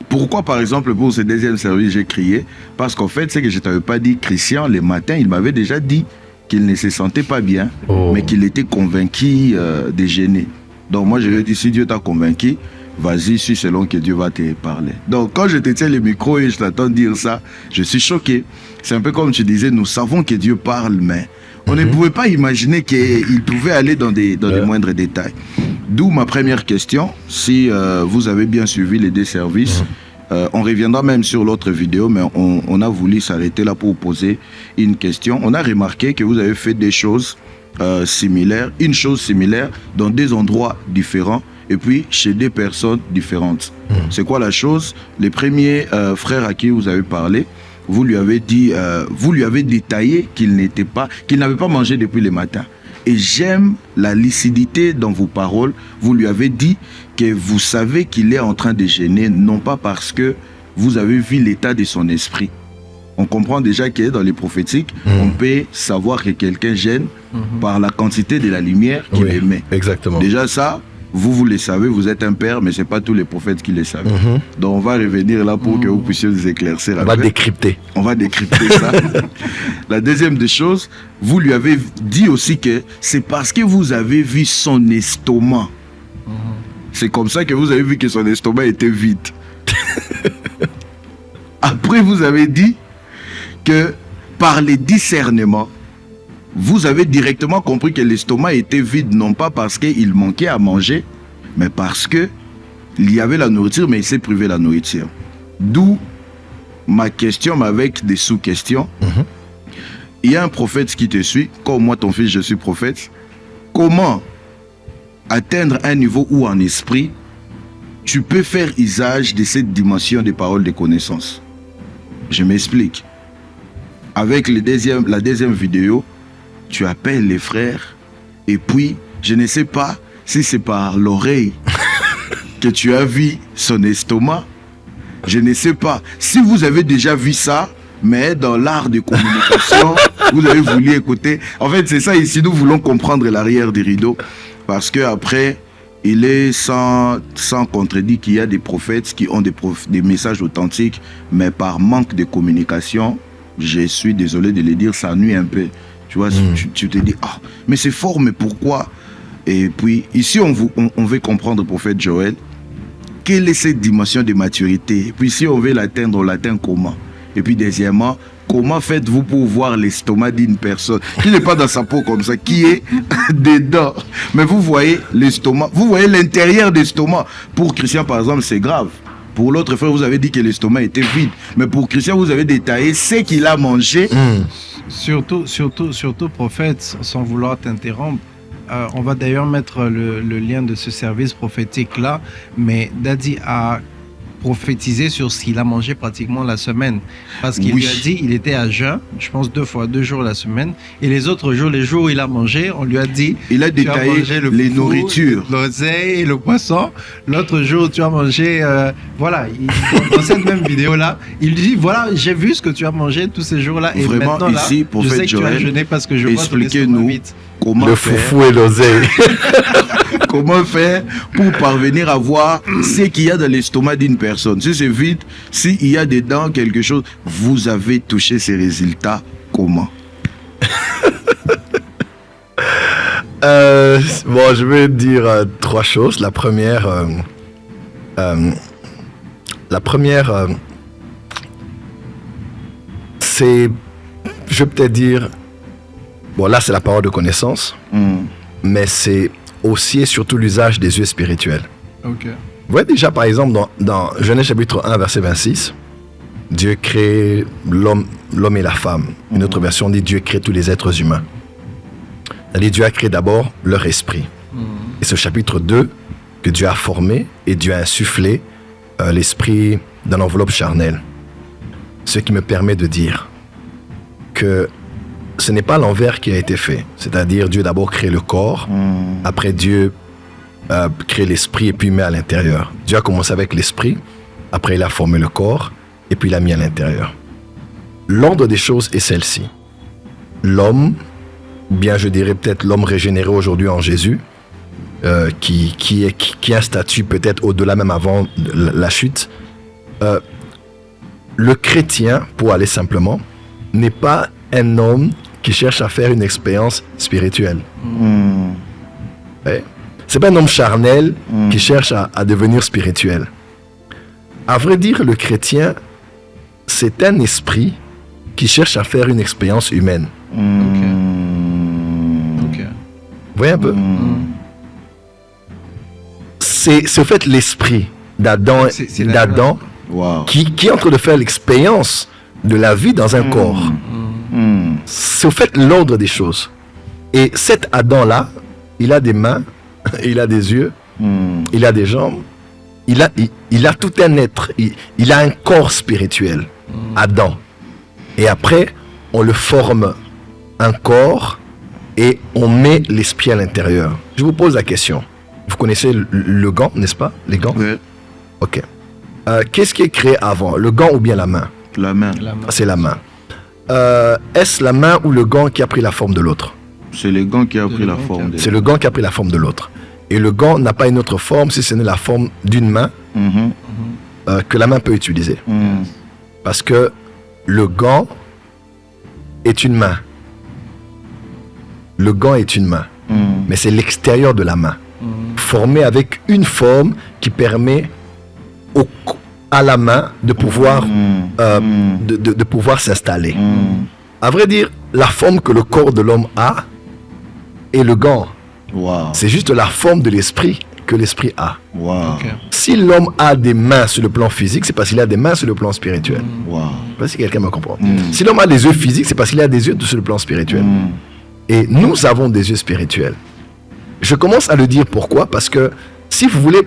Pourquoi, par exemple, pour ce deuxième service, j'ai crié? Parce qu'en fait, c'est que je ne t'avais pas dit, Christian, les matins, il m'avait déjà dit qu'il ne se sentait pas bien, mais qu'il était convaincu de gêner. Donc moi, je lui ai dit, si Dieu t'a convaincu, vas-y, suis selon que Dieu va te parler. Donc quand je te tiens le micro et je t'entends dire ça, je suis choqué. C'est un peu comme tu disais, nous savons que Dieu parle, mais on ne pouvait pas imaginer qu'il pouvait aller dans les moindres détails. D'où ma première question. Si vous avez bien suivi les deux services, on reviendra même sur l'autre vidéo, mais on a voulu s'arrêter là pour poser une question. On a remarqué que vous avez fait des choses similaires, une chose similaire dans des endroits différents et puis chez des personnes différentes. C'est quoi la chose? Les premiers frères à qui vous avez parlé, vous lui avez dit, vous lui avez détaillé qu'il n'avait pas mangé depuis le matin. Et j'aime la lucidité dans vos paroles. Vous lui avez dit que vous savez qu'il est en train de gêner, non pas parce que vous avez vu l'état de son esprit. On comprend déjà que dans les prophétiques, on peut savoir que quelqu'un gêne par la quantité de la lumière qu'il émet. Exactement. Déjà ça, vous le savez, vous êtes un père, mais ce n'est pas tous les prophètes qui le savent. Donc on va revenir là pour que vous puissiez nous éclaircir. On va décrypter. On va décrypter ça. La deuxième des choses, vous lui avez dit aussi que c'est parce que vous avez vu son estomac. C'est comme ça que vous avez vu que son estomac était vide. Après, vous avez dit que par les discernements, vous avez directement compris que l'estomac était vide, non pas parce qu'il manquait à manger, mais parce qu'il y avait la nourriture, mais il s'est privé de la nourriture. D'où ma question, mais avec des sous-questions. Il y a un prophète qui te suit, comme moi, ton fils, je suis prophète. Comment atteindre un niveau où, en esprit, tu peux faire usage de cette dimension des paroles de connaissance? Je m'explique. Avec la deuxième vidéo, tu appelles les frères et puis, je ne sais pas si c'est par l'oreille que tu as vu son estomac. Je ne sais pas si vous avez déjà vu ça, mais dans l'art de communication, vous avez voulu écouter. En fait, c'est ça ici, nous voulons comprendre l'arrière des rideaux. Parce qu'après, il est sans contredit qu'il y a des prophètes qui ont des messages authentiques, mais par manque de communication, je suis désolé de le dire, ça nuit un peu. Tu vois, tu te dis, mais c'est fort, mais pourquoi? Et puis, ici, on veut comprendre, prophète Joël, quelle est cette dimension de maturité? Et puis, si on veut l'atteindre, on l'atteint comment? Et puis, deuxièmement, comment faites-vous pour voir l'estomac d'une personne qui n'est pas dans sa peau comme ça, qui est dedans? Mais vous voyez l'estomac, vous voyez l'intérieur de l'estomac. Pour Christian, par exemple, c'est grave. Pour l'autre frère, vous avez dit que l'estomac était vide. Mais pour Christian, vous avez détaillé ce qu'il a mangé. Surtout, prophète, sans vouloir t'interrompre, on va d'ailleurs mettre le lien de ce service prophétique-là, mais Daddy a prophétisé sur ce qu'il a mangé pratiquement la semaine. Parce qu'il lui a dit, il était à jeun, je pense 2 jours la semaine, et les autres jours, les jours où il a mangé, on lui a dit, il a détaillé les nourritures, l'oseille et le poisson. L'autre jour, tu as mangé, voilà, dans cette même vidéo-là, il dit, voilà, j'ai vu ce que tu as mangé tous ces jours-là, et vraiment, maintenant là, ici, je sais que Joël, tu as jeûné parce que je vois ton estomac vide. Comment le faire, foufou et l'oseille. comment faire pour parvenir à voir ce qu'il y a dans l'estomac d'une personne. Si c'est vide, s'il y a dedans quelque chose, vous avez touché ces résultats comment? Bon, je vais dire 3 choses. La première, c'est, je vais peut-être dire, bon là c'est la parole de connaissance, mais c'est aussi et surtout l'usage des yeux spirituels. Ok. Vous voyez déjà par exemple dans Genèse chapitre 1 verset 26, Dieu crée l'homme et la femme. Une autre version dit Dieu crée tous les êtres humains. C'est-à-dire Dieu a créé d'abord leur esprit. Et ce chapitre 2 que Dieu a formé et Dieu a insufflé l'esprit dans l'enveloppe charnelle. Ce qui me permet de dire que ce n'est pas l'envers qui a été fait. C'est-à-dire Dieu d'abord crée le corps, après Dieu crée l'esprit et puis met à l'intérieur. Dieu a commencé avec l'esprit, après il a formé le corps et puis il a mis à l'intérieur. L'ordre des choses est celle-ci. L'homme, bien je dirais peut-être l'homme régénéré aujourd'hui en Jésus, qui a un statut peut-être au-delà même avant la chute, le chrétien, pour aller simplement, n'est pas un homme qui cherche à faire une expérience spirituelle. C'est pas un homme charnel qui cherche à devenir spirituel. À vrai dire, le chrétien, c'est un esprit qui cherche à faire une expérience humaine. Ok. Vous voyez un peu? C'est ce fait l'esprit d'Adam wow. qui est en train de faire l'expérience de la vie dans un corps. C'est au fait l'ordre des choses. Et cet Adam-là, il a des mains, il a des yeux, il a des jambes, il a tout un être, il a un corps spirituel, Adam. Et après, on le forme un corps et on met l'esprit à l'intérieur. Je vous pose la question. Vous connaissez le gant, n'est-ce pas? Les gants? Oui. Ok. Qu'est-ce qui est créé avant? Le gant ou bien la main? La main. C'est la main. Est-ce la main ou le gant qui a pris la forme de l'autre? C'est le gant qui a pris la forme. C'est le gant qui a pris la forme de l'autre. Et le gant n'a pas une autre forme si ce n'est la forme d'une main que la main peut utiliser. Parce que le gant est une main. Le gant est une main. Mais c'est l'extérieur de la main. Formé avec une forme qui permet à la main de pouvoir, de pouvoir s'installer. À vrai dire, la forme que le corps de l'homme a est le gant. Wow. C'est juste la forme de l'esprit que l'esprit a. Wow. Okay. Si l'homme a des mains sur le plan physique, c'est parce qu'il a des mains sur le plan spirituel. Wow. Je ne sais pas si quelqu'un me comprend. Si l'homme a des yeux physiques, c'est parce qu'il a des yeux sur le plan spirituel. Et nous avons des yeux spirituels. Je commence à le dire pourquoi? Parce que si vous voulez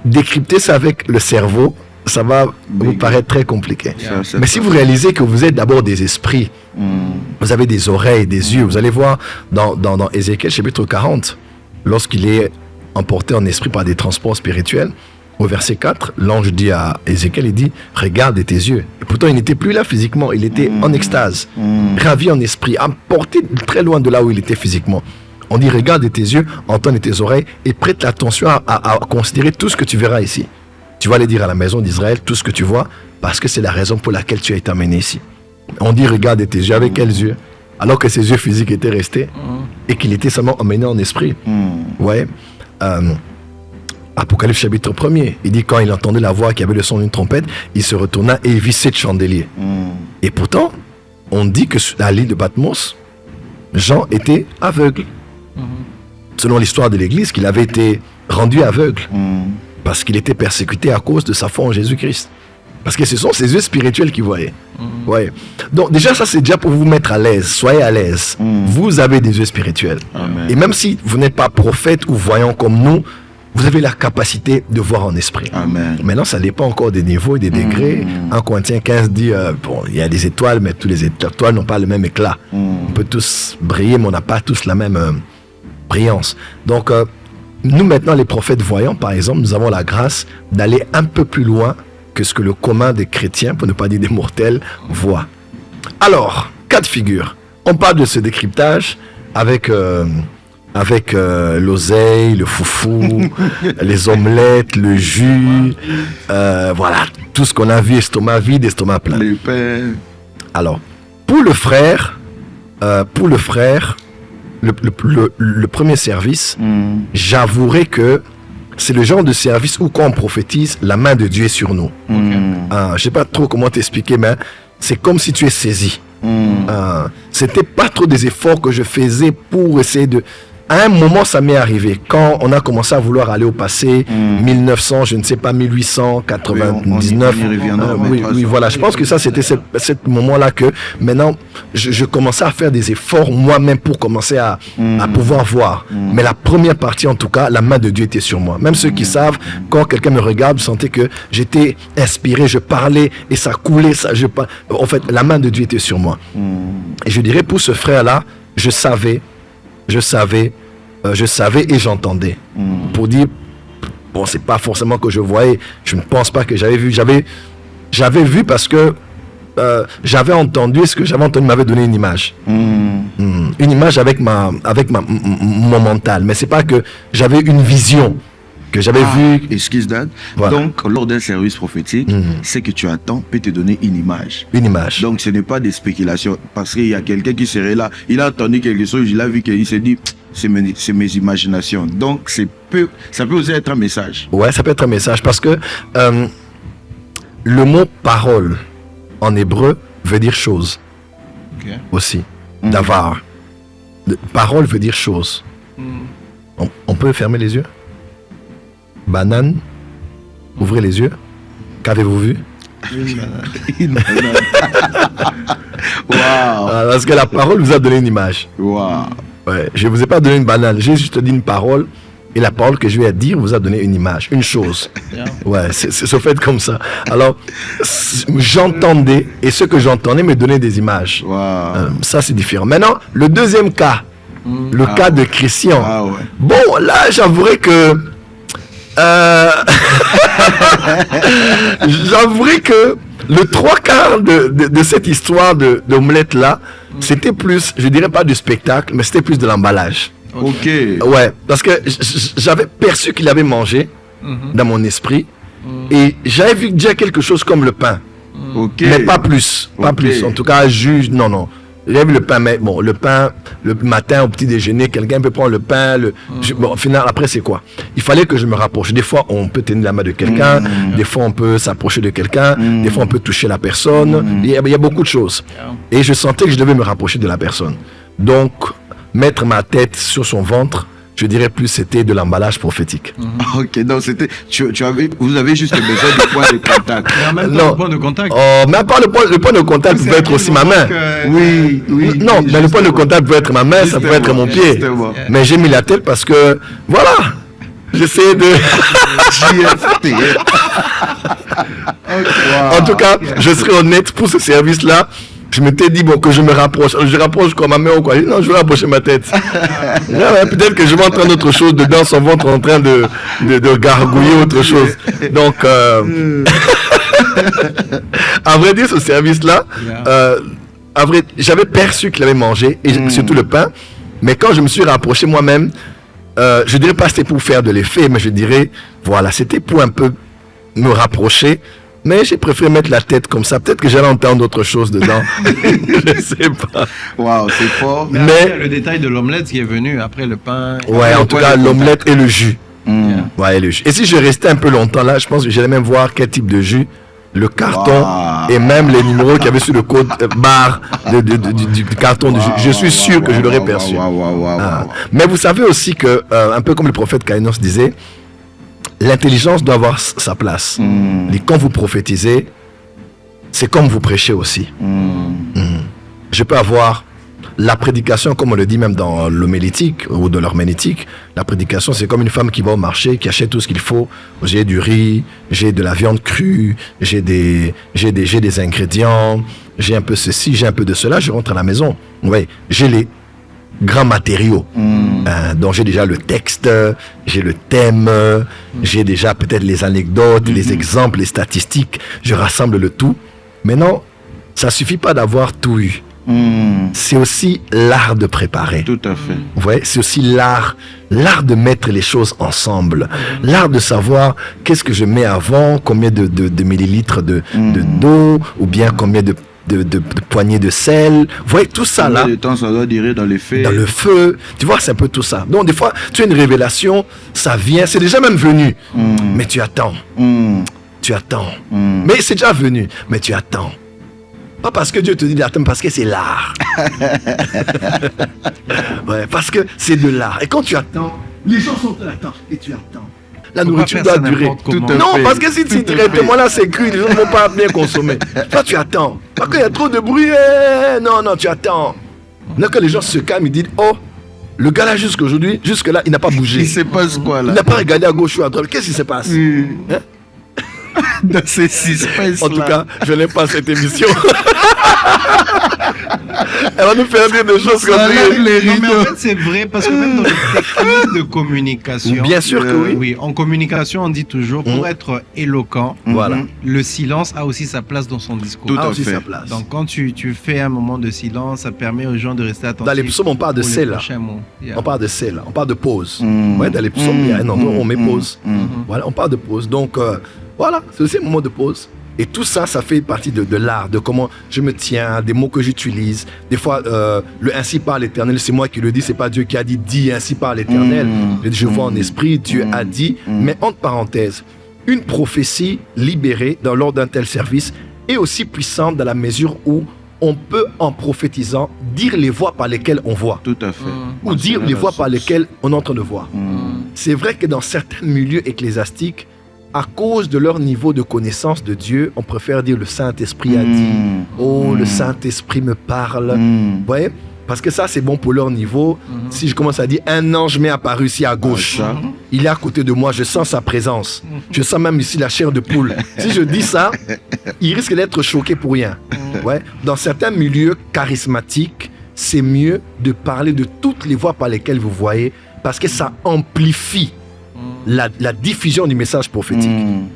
décrypter ça avec le cerveau, ça va vous paraître très compliqué. Mais si vous réalisez que vous êtes d'abord des esprits, vous avez des oreilles, des yeux, vous allez voir dans Ézéchiel chapitre 40, lorsqu'il est emporté en esprit par des transports spirituels, au verset 4, l'ange dit à Ézéchiel, il dit, regarde tes yeux. Et pourtant, il n'était plus là physiquement, il était en extase, ravi en esprit, emporté très loin de là où il était physiquement. On dit, regarde tes yeux, entends tes oreilles et prête l'attention à considérer tout ce que tu verras ici. Tu vas aller dire à la maison d'Israël tout ce que tu vois, parce que c'est la raison pour laquelle tu as été amené ici. On dit, regarde tes yeux, avec quels yeux? Alors que ses yeux physiques étaient restés et qu'il était seulement emmené en esprit. Ouais. Apocalypse chapitre 1er, il dit quand il entendait la voix qui avait le son d'une trompette, il se retourna et il vit 7 chandeliers. Et pourtant, on dit que à l'île de Patmos, Jean était aveugle. Selon l'histoire de l'église, qu'il avait été rendu aveugle. Parce qu'il était persécuté à cause de sa foi en Jésus-Christ. Parce que ce sont ses yeux spirituels qui voyaient. Ouais. Donc déjà, ça c'est déjà pour vous mettre à l'aise. Soyez à l'aise. Vous avez des yeux spirituels. Amen. Et même si vous n'êtes pas prophète ou voyant comme nous, vous avez la capacité de voir en esprit. Amen. Maintenant, ça dépend encore des niveaux et des degrés. 1 Corinthiens 15 dit, bon, il y a des étoiles, mais toutes les étoiles n'ont pas le même éclat. On peut tous briller, mais on n'a pas tous la même brillance. Donc, nous maintenant, les prophètes voyants, par exemple, nous avons la grâce d'aller un peu plus loin que ce que le commun des chrétiens, pour ne pas dire des mortels, voit. Alors, cas de figure. On parle de ce décryptage avec l'oseille, le foufou, les omelettes, le jus, voilà, tout ce qu'on a vu, estomac vide, estomac plein. Le Père. Alors, pour le frère, le premier service, j'avouerai que c'est le genre de service où quand on prophétise, la main de Dieu est sur nous. Je ne sais pas trop comment t'expliquer, mais c'est comme si tu es saisi. C'était pas trop des efforts que je faisais pour essayer de... À un moment, ça m'est arrivé. Quand on a commencé à vouloir aller au passé, 1900, je ne sais pas, 1899. On y reviendra, oui, voilà. Je pense que ça, c'était ce moment-là que maintenant, je commençais à faire des efforts moi-même pour commencer à pouvoir voir. Mais la première partie, en tout cas, la main de Dieu était sur moi. Même ceux qui savent, quand quelqu'un me regarde, je sentais que j'étais inspiré, je parlais et ça coulait. En fait, la main de Dieu était sur moi. Et je dirais, pour ce frère-là, je savais et j'entendais. Pour dire, bon, c'est pas forcément que je voyais, je ne pense pas que j'avais vu. J'avais vu parce que j'avais entendu, ce que j'avais entendu m'avait donné une image. Une image avec mon mental. Mais c'est pas que j'avais une vision, que j'avais vu. Excuse Dad. Voilà. Donc, lors d'un service prophétique, ce que tu attends peut te donner une image. Une image. Donc, ce n'est pas des spéculations. Parce qu'il y a quelqu'un qui serait là, il a entendu quelque chose, il a vu qu'il s'est dit, c'est mes imaginations. Donc, ça peut aussi être un message. Ouais, ça peut être un message parce que le mot parole en hébreu veut dire chose aussi. Davar. Parole veut dire chose. On peut fermer les yeux? Banane. Ouvrez les yeux. Qu'avez-vous vu? Une banane. Waouh. Parce que la parole vous a donné une image. Waouh. Ouais, je ne vous ai pas donné une banane. J'ai juste dit une parole. Et la parole que je vais dire vous a donné une image, une chose. Ouais, c'est fait comme ça. Alors, j'entendais. Et ce que j'entendais me donnait des images. Wow. Ça, c'est différent. Maintenant, le deuxième cas. Le cas de Christian. Ah, ouais. Bon, là, j'avouerai que... j'avouerai que le 3/4 de cette histoire d'omelette là, c'était plus, je dirais pas du spectacle, mais c'était plus de l'emballage. Ok. Ouais, parce que j'avais perçu qu'il avait mangé dans mon esprit et j'avais vu dire quelque chose comme le pain. Ok. Mais pas plus, pas Ok. plus. En tout cas, juge, non. J'ai vu le pain, mais bon, le pain, le matin au petit déjeuner, quelqu'un peut prendre le pain. Bon, au final, après, c'est quoi? Il fallait que je me rapproche. Des fois, on peut tenir la main de quelqu'un. Des fois, on peut s'approcher de quelqu'un. Des fois, on peut toucher la personne. Il y a beaucoup de choses. Et je sentais que je devais me rapprocher de la personne. Donc, mettre ma tête sur son ventre, je dirais plus c'était de l'emballage prophétique. Ok, donc c'était, vous avez juste besoin de point de contact. Mais en même temps, Non. le point de contact. Oh, même pas le point de contact peut être aussi ma main. Oui. Non, mais le point de contact peut être ma main, ça peut être mon pied. Justement. Mais j'ai mis la tête parce que, voilà, j'essaie de... JFT. En tout cas, je serai honnête pour ce service-là. Je m'étais dit, bon, que je me rapproche. Je rapproche quoi, ma main ou quoi? Non, je vais rapprocher ma tête. Ouais, peut-être que je vais entendre autre chose dedans, son ventre en train de gargouiller autre chose. Donc, à vrai dire, ce service-là, j'avais perçu qu'il avait mangé, et surtout le pain. Mais quand je me suis rapproché moi-même, je dirais pas c'était pour faire de l'effet, mais je dirais, voilà, c'était pour un peu me rapprocher. Mais j'ai préféré mettre la tête comme ça. Peut-être que j'allais entendre autre chose dedans. Je sais pas. Waouh, c'est fort. Mais après, le détail de l'omelette qui est venu après le pain. Ouais, en tout cas, l'omelette et le jus. Yeah. Ouais, et le jus. Et si je restais un peu longtemps là, je pense que j'allais même voir quel type de jus, le carton et même les numéros qu'il y avait sur le code barre du carton de jus. Je suis sûr que je l'aurais perçu. Mais vous savez aussi que, un peu comme le prophète Kainos disait, l'intelligence doit avoir sa place. Et quand vous prophétisez, c'est comme vous prêchez aussi. Je peux avoir la prédication, comme on le dit même dans l'homélétique ou de l'herméneutique. La prédication, c'est comme une femme qui va au marché, qui achète tout ce qu'il faut. J'ai du riz, j'ai de la viande crue, j'ai des ingrédients, j'ai un peu ceci, j'ai un peu de cela. Je rentre à la maison. Ouais, j'ai les grands matériaux. Donc j'ai déjà le texte, j'ai le thème, j'ai déjà peut-être les anecdotes, les exemples, les statistiques. Je rassemble le tout. Mais non, ça suffit pas d'avoir tout eu. C'est aussi l'art de préparer. Tout à fait. Vous voyez, c'est aussi l'art de mettre les choses ensemble, l'art de savoir qu'est-ce que je mets avant, combien de millilitres d'eau, ou bien combien de poignées de sel. Vous voyez, tout ça là. Combien de temps ça doit durer dans les feux? Dans le feu. Tu vois, c'est un peu tout ça. Donc des fois, tu as une révélation, ça vient, c'est déjà même venu, mais tu attends. Tu attends. Mais c'est déjà venu, mais tu attends. Pas parce que Dieu te dit d'attendre, parce que c'est l'art. Ouais, parce que c'est de l'art. Et quand tu attends, les gens sont en attente et tu attends. La nourriture doit durer. Non, parce que si tu directement là, c'est cru, les gens ne vont pas bien consommer. Toi, tu attends. Parce qu'il y a trop de bruit. Non, tu attends. Là, quand les gens se calment, ils disent, oh, le gars là, jusqu'aujourd'hui, jusque-là, il n'a pas bougé. Il se passe quoi là? Il n'a pas regardé à gauche ou à droite. Qu'est-ce qui se passe? Hein? Dans ces suspense. En tout cas, je n'aime pas cette émission. Elle va nous faire dire des choses comme ça. Mais en fait, c'est vrai parce que même dans les techniques de communication. Bien sûr que oui. Oui, en communication, on dit toujours pour être éloquent, voilà. Le silence a aussi sa place dans son discours. Tout à aussi fait. sa place. Donc quand tu fais un moment de silence, ça permet aux gens de rester attentifs. Dans les psaumes, on parle de celle. On parle de celle. On parle de pause. Ouais, dans les psaumes, il y a un endroit où on met pause. Voilà, on parle de pause. Donc, voilà, c'est aussi un moment de pause. Et tout ça, ça fait partie de l'art, de comment je me tiens, des mots que j'utilise. Des fois, le ainsi par l'Éternel, c'est moi qui le dis, c'est pas Dieu qui a dit, dis ainsi par l'Éternel. Je vois en esprit, Dieu a dit. Mais entre parenthèses, une prophétie libérée dans l'ordre d'un tel service est aussi puissante dans la mesure où on peut, en prophétisant, dire les voies par lesquelles on voit. Tout à fait. Ou dire les voies par lesquelles on est en train de voir. C'est vrai que dans certains milieux ecclésiastiques, à cause de leur niveau de connaissance de Dieu, on préfère dire le Saint-Esprit a dit. Oh, le Saint-Esprit me parle. Vous voyez? Parce que ça, c'est bon pour leur niveau. Si je commence à dire, un ange m'est apparu ici à gauche. Il est à côté de moi, je sens sa présence. Je sens même ici la chair de poule. Si je dis ça, il risque d'être choqué pour rien. Ouais? Dans certains milieux charismatiques, c'est mieux de parler de toutes les voies par lesquelles vous voyez, parce que ça amplifie la diffusion du message prophétique.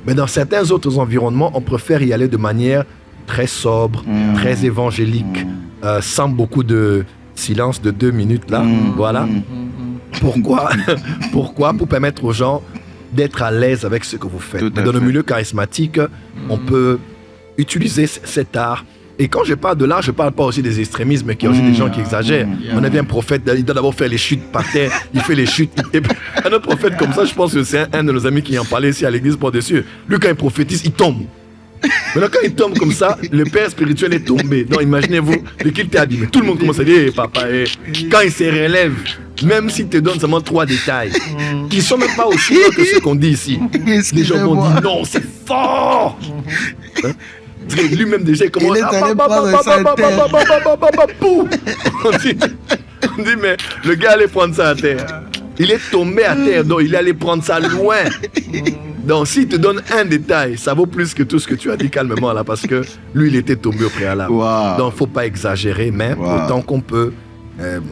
Mais dans certains autres environnements, on préfère y aller de manière très sobre, très évangélique, sans beaucoup de silence de 2 minutes là. Voilà. Pourquoi? Pourquoi? Pour permettre aux gens d'être à l'aise avec ce que vous faites. Mais dans le milieu charismatique, on peut utiliser cet art. Et quand je parle de l'art, je ne parle pas aussi des extrémismes, qui ont aussi des gens qui exagèrent. On avait un prophète, il doit d'abord faire les chutes par terre, il fait les chutes. Et un autre prophète comme ça, je pense que c'est un de nos amis qui en parlait ici à l'église par-dessus. Lui, quand il prophétise, il tombe. Maintenant, quand il tombe comme ça, le père spirituel est tombé. Donc, imaginez-vous, de qui il t'est abîmé. Tout le monde commence à dire, papa, quand il se relève, même s'il te donne seulement 3 détails, qui ne sont même pas aussi forts que ceux qu'on dit ici. Les gens vont dire, non, c'est fort. Lui-même déjà il commence on dit mais le gars allait prendre ça à terre. Il est tombé à terre, donc il allait prendre ça loin. Donc s'il te donne un détail, ça vaut plus que tout ce que tu as dit calmement là, parce que lui il était tombé au préalable. Donc faut pas exagérer, mais autant qu'on peut.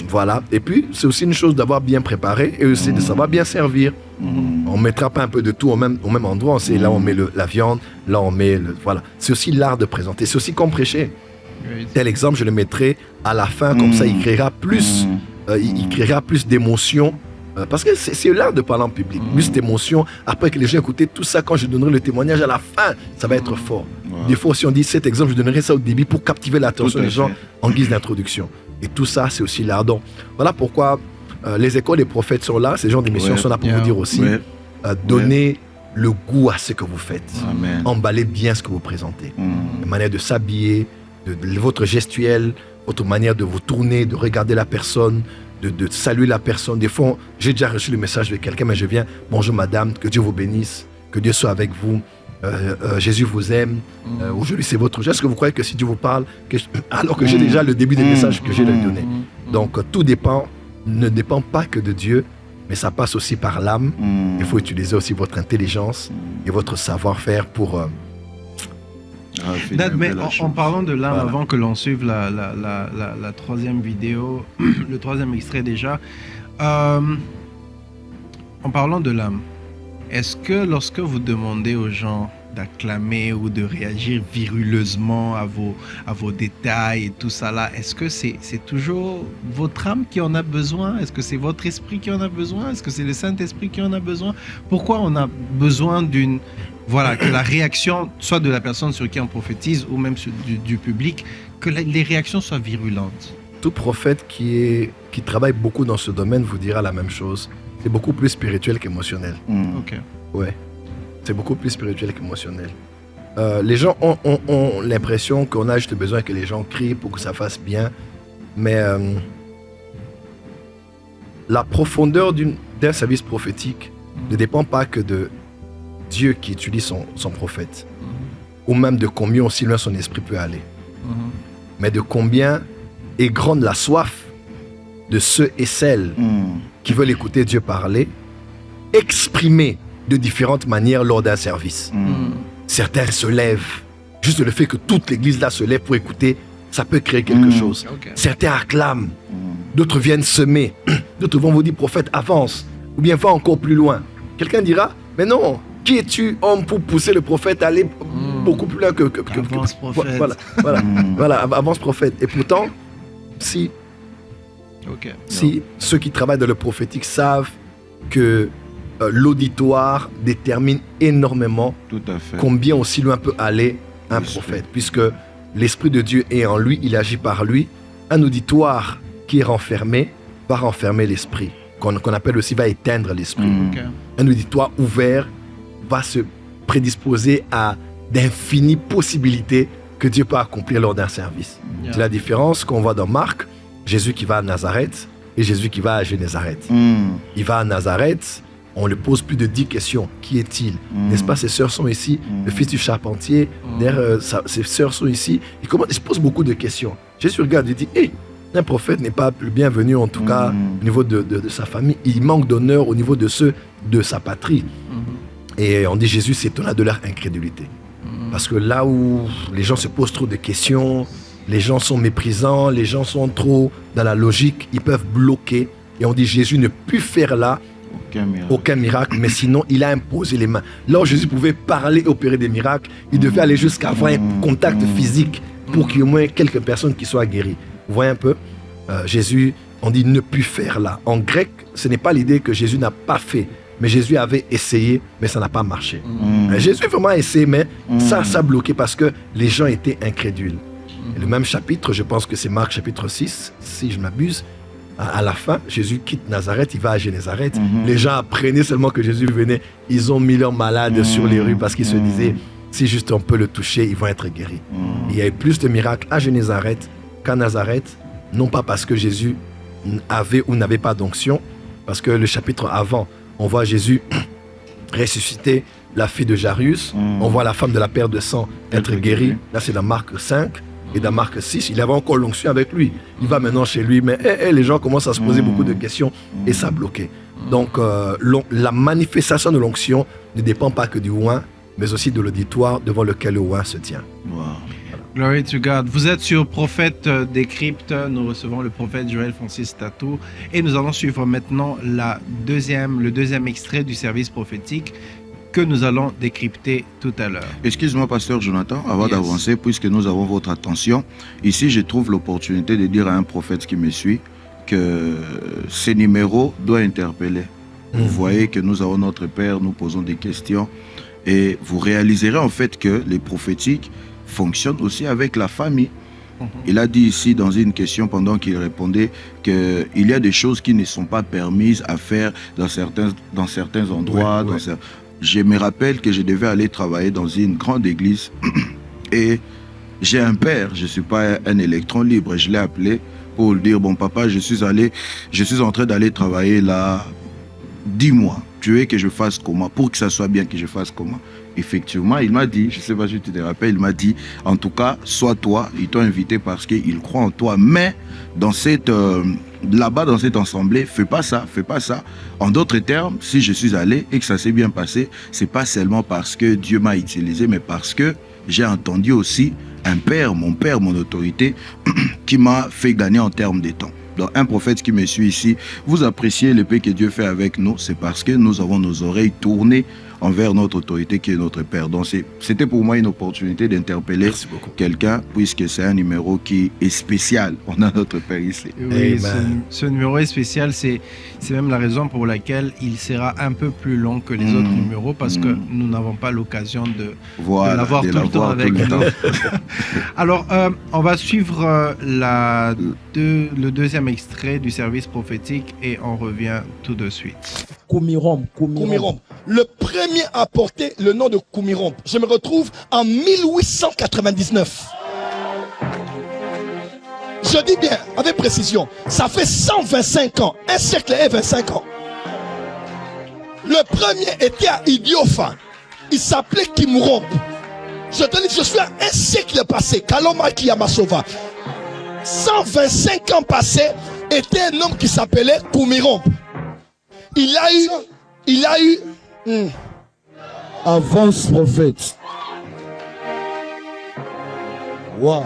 Voilà. Et puis c'est aussi une chose d'avoir bien préparé et aussi de savoir bien servir. On mettra pas un peu de tout au même endroit. C'est là on met la viande, là on met voilà. C'est aussi l'art de présenter. C'est aussi comme prêcher. Tel exemple, je le mettrai à la fin, comme ça il créera plus, il créera plus d'émotion. Parce que c'est l'art de parler en public, plus d'émotion. Après que les gens écoutent tout ça, quand je donnerai le témoignage à la fin, ça va être fort. Des fois, si on dit cet exemple, je donnerai ça au début pour captiver l'attention des gens en guise d'introduction. Et tout ça, c'est aussi l'art. Donc, voilà pourquoi les écoles des prophètes sont là. Ces genres d'émissions sont là pour vous dire aussi, donnez le goût à ce que vous faites. Emballez bien ce que vous présentez. La manière de s'habiller, de votre gestuelle, votre manière de vous tourner, de regarder la personne, de saluer la personne. Des fois, j'ai déjà reçu le message de quelqu'un, mais je viens, bonjour madame, que Dieu vous bénisse, que Dieu soit avec vous, Jésus vous aime, aujourd'hui c'est votre jour. Est-ce que vous croyez que si Dieu vous parle, alors que j'ai déjà le début des messages que j'ai donné? Donc tout ne dépend pas que de Dieu, mais ça passe aussi par l'âme. Il faut utiliser aussi votre intelligence et votre savoir-faire pour... mais en parlant de l'âme, avant que l'on suive la troisième vidéo, le troisième extrait déjà, en parlant de l'âme, est-ce que lorsque vous demandez aux gens d'acclamer ou de réagir viruleusement à vos détails et tout ça là, est-ce que c'est toujours votre âme qui en a besoin? Est-ce que c'est votre esprit qui en a besoin? Est-ce que c'est le Saint-Esprit qui en a besoin? Pourquoi on a besoin que la réaction soit de la personne sur qui on prophétise ou même du public, que les réactions soient virulentes? Tout prophète qui travaille beaucoup dans ce domaine vous dira la même chose. C'est beaucoup plus spirituel qu'émotionnel. Ok. Ouais. C'est beaucoup plus spirituel qu'émotionnel. Les gens ont l'impression qu'on a juste besoin que les gens crient pour que ça fasse bien. Mais la profondeur d'un service prophétique ne dépend pas que de Dieu qui utilise son prophète. Ou même de combien aussi loin son esprit peut aller. Mais de combien est grande la soif de ceux et celles qui veulent écouter Dieu parler, exprimer de différentes manières lors d'un service. Certains se lèvent. Juste le fait que toute l'église là se lève pour écouter, ça peut créer quelque chose. Okay. Certains acclament. D'autres viennent semer. D'autres vont vous dire, prophète, avance. Ou bien va encore plus loin. Quelqu'un dira, mais non, qui es-tu, homme, pour pousser le prophète à aller beaucoup plus loin que avance, prophète. Voilà, avance, prophète. Et pourtant, si ceux qui travaillent dans le prophétique savent que l'auditoire détermine énormément combien aussi loin peut aller un prophète, puisque l'Esprit de Dieu est en lui, il agit par lui. Un auditoire qui est renfermé va renfermer l'esprit, qu'on appelle aussi, va éteindre l'esprit. Un auditoire ouvert va se prédisposer à d'infinies possibilités que Dieu peut accomplir lors d'un service. C'est la différence qu'on voit dans Marc, Jésus qui va à Nazareth et Jésus qui va à Génézareth. Il va à Nazareth, on lui pose plus de 10 questions. Qui est-il? N'est-ce pas, ses sœurs sont ici? Le fils du charpentier, ses sœurs sont ici. Il se pose beaucoup de questions. Jésus regarde et dit, un prophète n'est pas le bienvenu, en tout cas, au niveau de sa famille. Il manque d'honneur au niveau de ceux de sa patrie. Et on dit, Jésus s'étonna de leur incrédulité. Parce que là où les gens se posent trop de questions, les gens sont méprisants, les gens sont trop dans la logique, ils peuvent bloquer. Et on dit, Jésus ne put faire là aucun miracle, mais sinon il a imposé les mains. Là où Jésus pouvait parler et opérer des miracles, il devait aller jusqu'à avoir un contact physique pour qu'il y ait au moins quelques personnes qui soient guéries. Vous voyez un peu, Jésus, on dit ne put faire là. En grec, ce n'est pas l'idée que Jésus n'a pas fait, mais Jésus avait essayé, mais ça n'a pas marché. Jésus a vraiment essayé, mais ça a bloqué parce que les gens étaient incrédules. Et le même chapitre, je pense que c'est Marc chapitre 6, si je m'abuse, à la fin, Jésus quitte Nazareth, il va à Génézareth. Les gens apprenaient seulement que Jésus venait. Ils ont mis leurs malades sur les rues parce qu'ils se disaient, si juste on peut le toucher, ils vont être guéris. Il y a eu plus de miracles à Génézareth qu'à Nazareth, non pas parce que Jésus avait ou n'avait pas d'onction, parce que le chapitre avant, on voit Jésus ressusciter la fille de Jairus, on voit la femme de la perte de sang être guérie. Là, c'est dans Marc 5. Et dans Marc 6, il avait encore l'onction avec lui. Il va maintenant chez lui, mais les gens commencent à se poser beaucoup de questions et ça a bloqué. Donc, la manifestation de l'onction ne dépend pas que du oint, mais aussi de l'auditoire devant lequel le oint se tient. Wow. Glory to God. Vous êtes sur Prophète Décrypte. Nous recevons le prophète Joël Francis Tatou et nous allons suivre maintenant le deuxième extrait du service prophétique que nous allons décrypter tout à l'heure. Excuse-moi, pasteur Jonathan, avant d'avancer, puisque nous avons votre attention, ici je trouve l'opportunité de dire à un prophète qui me suit que ce numéro doit interpeller. Vous voyez que nous avons notre Père, nous posons des questions et vous réaliserez en fait que les prophétiques fonctionnent aussi avec la famille. Il a dit ici dans une question pendant qu'il répondait qu'il y a des choses qui ne sont pas permises à faire dans certains endroits. Je me rappelle que je devais aller travailler dans une grande église et j'ai un père, je ne suis pas un électron libre, je l'ai appelé pour lui dire, bon papa, je suis en train d'aller travailler là, dis-moi, tu veux que je fasse comment, pour que ça soit bien que je fasse comment. Effectivement, il m'a dit, je ne sais pas si tu te rappelles, il m'a dit, en tout cas, sois toi, ils t'ont invité parce qu'ils croient en toi, mais dans là-bas, dans cette assemblée, fais pas ça. En d'autres termes, si je suis allé et que ça s'est bien passé, c'est pas seulement parce que Dieu m'a utilisé, mais parce que j'ai entendu aussi mon père, mon autorité, qui m'a fait gagner en termes de temps. Donc un prophète qui me suit ici, vous appréciez le paix que Dieu fait avec nous, c'est parce que nous avons nos oreilles tournées envers notre autorité qui est notre Père. Donc c'était pour moi une opportunité d'interpeller quelqu'un, puisque c'est un numéro qui est spécial. On a notre Père ici. Oui, ce numéro est spécial, c'est même la raison pour laquelle il sera un peu plus long que les autres numéros, parce que nous n'avons pas l'occasion de l'avoir tout le temps avec nous. Alors, on va suivre le deuxième extrait du service prophétique et on revient tout de suite. Kumiromp. Le premier à porter le nom de Kumiromp. Je me retrouve en 1899. Je dis bien, avec précision, ça fait 125 ans, un siècle et 25 ans. Le premier était à Idiofa. Il s'appelait Kimuromp. Je te dis, je suis à un siècle passé, Kaloma Kiyamasova. 125 ans passés, était un homme qui s'appelait Kumiromp. Il a eu Avance prophète. Wow.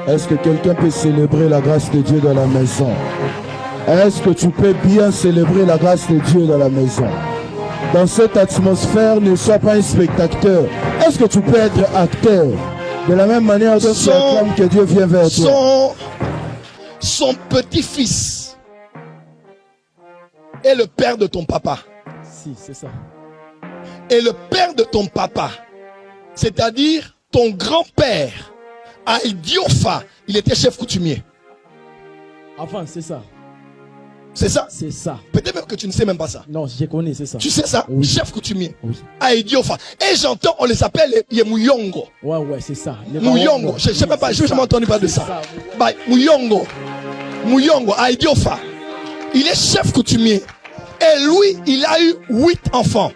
Est-ce que quelqu'un peut célébrer la grâce de Dieu dans la maison? Est-ce que tu peux bien célébrer la grâce de Dieu dans la maison? Dans cette atmosphère, ne sois pas un spectateur. Est-ce que tu peux être acteur? De la même manière que tu acclames que Dieu vient vers toi. Son petit-fils est le père de ton papa. Si, c'est ça. Et le père de ton papa, c'est-à-dire ton grand-père, à Idiofa, il était chef coutumier. Enfin, c'est ça. C'est ça? C'est ça. Peut-être même que tu ne sais même pas ça. Non, je connais, c'est ça. Tu sais ça? Oui. Chef coutumier. Oui. À Idiofa. Et j'entends, on les appelle les Mouyongo. Ouais, c'est ça. Mouyongo. Je ne sais même pas, je n'ai jamais entendu parler de ça. Bah, Mouyongo, à Idiofa. Il est chef coutumier. Et lui, il a eu 8 enfants.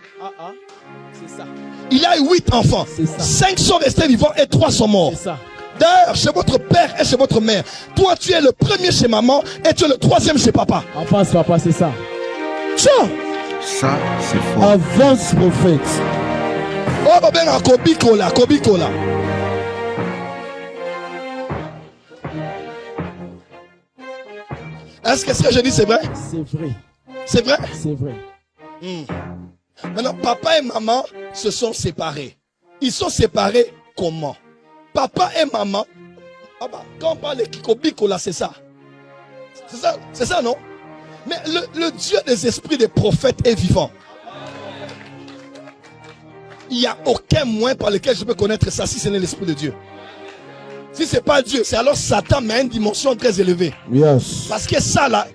C'est ça. Il a eu 8 enfants. 5 sont restés vivants et 3 sont morts. C'est ça. D'ailleurs, chez votre père et chez votre mère, toi tu es le premier chez maman et tu es le troisième chez papa. En face, papa, c'est ça. Tiens. Ça, c'est fort. Avance prophète. Oh, bah bien, Kobikola. Est-ce que ce que je dis c'est vrai? C'est vrai. C'est vrai? C'est vrai. Maintenant, papa et maman se sont séparés. Ils sont séparés comment? Papa et maman, quand on parle de Kikobikola, c'est ça. C'est ça, non? Mais le Dieu des esprits des prophètes est vivant. Il n'y a aucun moyen par lequel je peux connaître ça si ce n'est l'esprit de Dieu. Si ce n'est pas Dieu, c'est alors Satan, mais à une dimension très élevée. Yes. Parce que ça, là,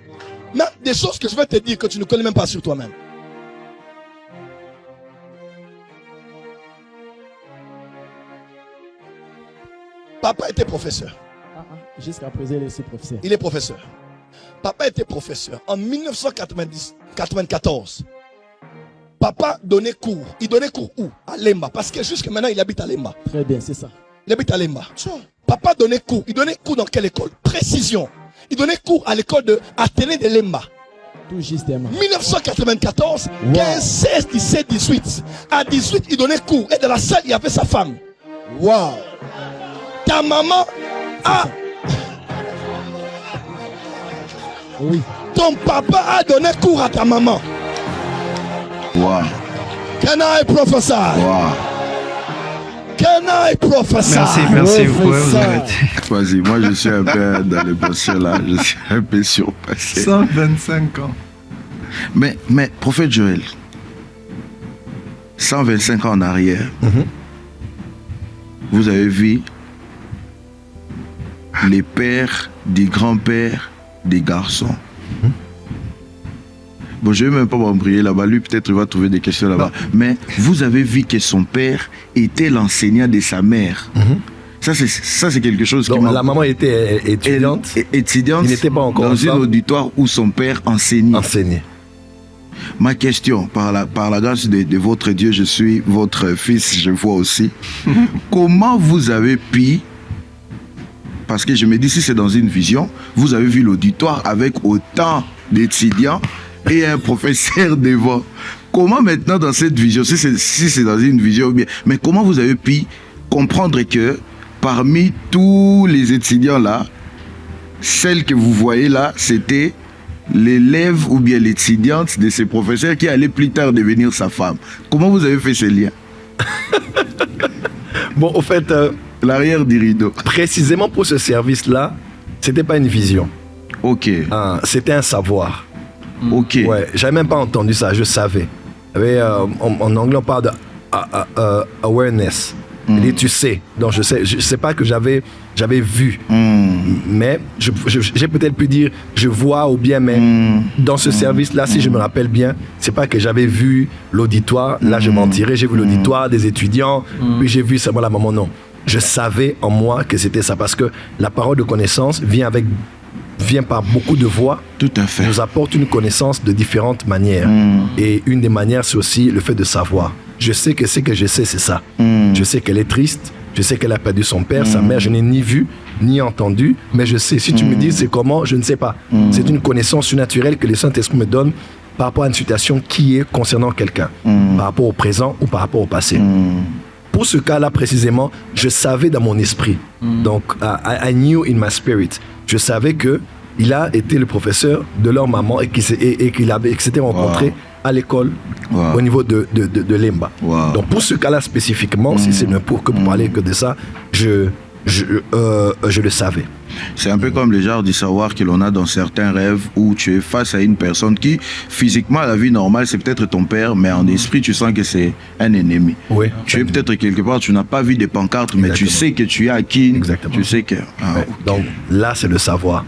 même des choses que je vais te dire que tu ne connais même pas sur toi-même. Papa était professeur. Jusqu'à présent, il est professeur. Il est professeur. Papa était professeur. En 1994, papa donnait cours. Il donnait cours où? À Lemba. Parce que jusque maintenant, il habite à Lemba. Très bien, c'est ça. Il habite à Lemba. Papa donnait cours. Il donnait cours dans quelle école? Précision. Il donnait cours à l'école de Athénée de Lemba. Tout justement. 1994, 15, 16, 17, 18. À 18, il donnait cours. Et dans la salle, il y avait sa femme. Wow. Ta maman a... Oui. Ton papa a donné cours à ta maman. Wow. Can I prophesy? Wow. Can I prophesy? Merci. Vous pouvez vous arrêter. Vas-y, moi je suis un peu dans l'émotion là. Je suis un peu surpassé. 125 ans. Mais prophète Joël, 125 ans en arrière, vous avez vu les pères, des grands-pères, des garçons. Bon, je ne vais même pas m'embrayer là-bas. Lui, peut-être, il va trouver des questions là-bas. Mais vous avez vu que son père était l'enseignant de sa mère. Ça, c'est quelque chose qui m'a... La maman était étudiante. Étudiante. Il n'était pas encore dans un auditoire où son père enseignait. Ma question, par la grâce de votre Dieu, je suis votre fils, je vois aussi. Comment vous avez pu... Parce que je me dis, si c'est dans une vision, vous avez vu l'auditoire avec autant d'étudiants et un professeur devant. Comment maintenant dans cette vision, si c'est dans une vision, mais comment vous avez pu comprendre que parmi tous les étudiants là, celle que vous voyez là, c'était l'élève ou bien l'étudiante de ces professeurs qui allait plus tard devenir sa femme. Comment vous avez fait ce lien? Bon, au fait... l'arrière du rideau. Précisément pour ce service-là, c'était pas une vision. Ok. C'était un savoir. Ok. Ouais, j'avais même pas entendu ça, je savais. En anglais, on parle de awareness. Et tu sais. Donc je sais pas que j'avais vu. Mais j'ai peut-être pu dire je vois ou bien, mais dans ce service-là, si je me rappelle bien, c'est pas que j'avais vu l'auditoire. Là, je mentirais. J'ai vu l'auditoire des étudiants, puis j'ai vu seulement la maman. Non. Je savais en moi que c'était ça parce que la parole de connaissance vient par beaucoup de voix. Tout à fait. Nous apporte une connaissance de différentes manières. Et une des manières, c'est aussi le fait de savoir. Je sais que ce que je sais, c'est ça. Je sais qu'elle est triste. Je sais qu'elle a perdu son père, sa mère. Je n'ai ni vu, ni entendu. Mais je sais. Si tu me dis c'est comment, je ne sais pas. C'est une connaissance surnaturelle que le Saint-Esprit me donne par rapport à une situation qui est concernant quelqu'un. Par rapport au présent ou par rapport au passé. Pour ce cas-là précisément, je savais dans mon esprit. Donc, I knew in my spirit. Je savais qu'il a été le professeur de leur maman et qu'ils s'étaient rencontrés à l'école au niveau de Lemba. Donc, pour ce cas-là spécifiquement, si c'est pour que vous parlez que de ça, je le savais. C'est un peu comme le genre du savoir que l'on a dans certains rêves où tu es face à une personne qui, physiquement, à la vie normale, c'est peut-être ton père, mais en esprit, tu sens que c'est un ennemi. Oui. Tu es peut-être quelque part, tu n'as pas vu des pancartes, mais tu sais que tu es à qui. Exactement. Tu sais que... Okay. Donc là, c'est le savoir.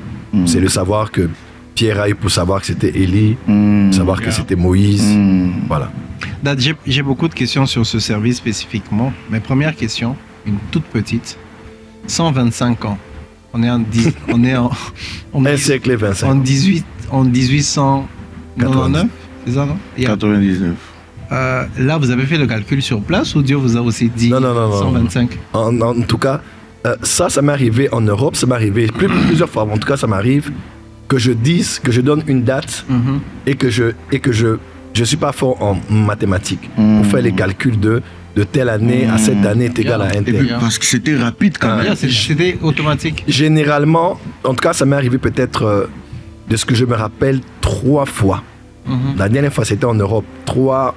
C'est le savoir que Pierre a eu pour savoir que c'était Élie, savoir que c'était Moïse. Voilà. Dad, j'ai beaucoup de questions sur ce service spécifiquement. Mais première question, une toute petite. 125 ans. On est en un siècle et 25. En 1899, c'est ça, non? 99. Là, vous avez fait le calcul sur place ou Dieu vous a aussi dit non, 125? En tout cas, ça m'est arrivé en Europe, ça m'est arrivé plusieurs fois. En tout cas, ça m'arrive que je donne une date et que je suis pas fort en mathématiques pour faire les calculs de telle année à cette année est égal à un tel. Parce que c'était rapide quand même. C'était automatique. Généralement, en tout cas, ça m'est arrivé peut-être, de ce que je me rappelle, 3 fois. La dernière fois, c'était en Europe. 3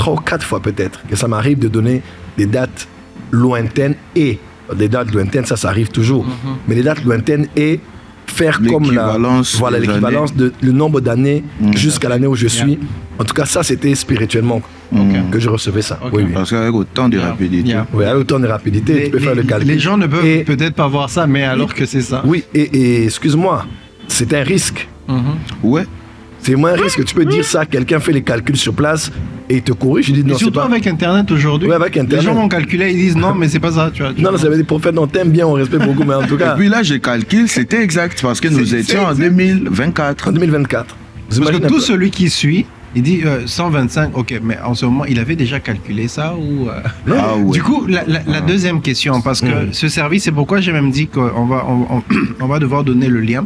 ou 4 fois peut-être, que ça m'arrive de donner des dates lointaines et des dates lointaines, ça arrive toujours. Mais les dates lointaines et faire comme l'équivalence de le nombre d'années jusqu'à l'année où je suis. En tout cas, ça, c'était spirituellement que je recevais ça. Oui. Parce qu'avec autant de rapidité. Oui, avec autant de rapidité, tu peux faire le calcul. Les gens ne peuvent peut-être pas voir ça, mais alors que c'est ça. Oui, et excuse-moi, c'est un risque. Ouais. C'est moins un risque. Tu peux dire ça, quelqu'un fait les calculs sur place et il te corrige. Je dis non, surtout avec Internet aujourd'hui. Oui, avec Internet. Les gens vont calculer, ils disent non, mais c'est pas ça. Tu vois. Non, ça veut dire prophète, on t'aime bien, on respecte beaucoup, mais en tout cas. Et puis là, je calcule, c'était exact parce que nous étions en 2024. En 2024. Parce que tout celui qui suit, il dit 125, ok, mais en ce moment, il avait déjà calculé ça ou... Ouais. Du coup, la deuxième question, parce que ce service, c'est pourquoi j'ai même dit qu'on va devoir donner le lien.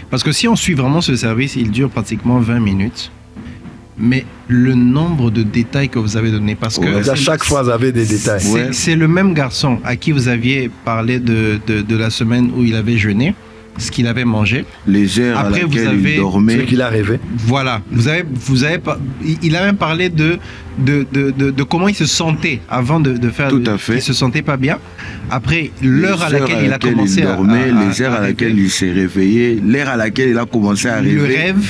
Parce que si on suit vraiment ce service, il dure pratiquement 20 minutes. Mais le nombre de détails que vous avez donné, parce que... à chaque fois, vous avez des détails. C'est le même garçon à qui vous aviez parlé de la semaine où il avait jeûné, ce qu'il avait mangé. Les heures à laquelle il dormait. Ce qu'il a rêvé. Voilà. Il a même parlé de comment il se sentait avant de faire... Tout à fait. Il se sentait pas bien. Après, l'heure à laquelle il a commencé à dormir, les heures à laquelle il s'est réveillé, l'heure à laquelle il a commencé à rêver. Le rêve,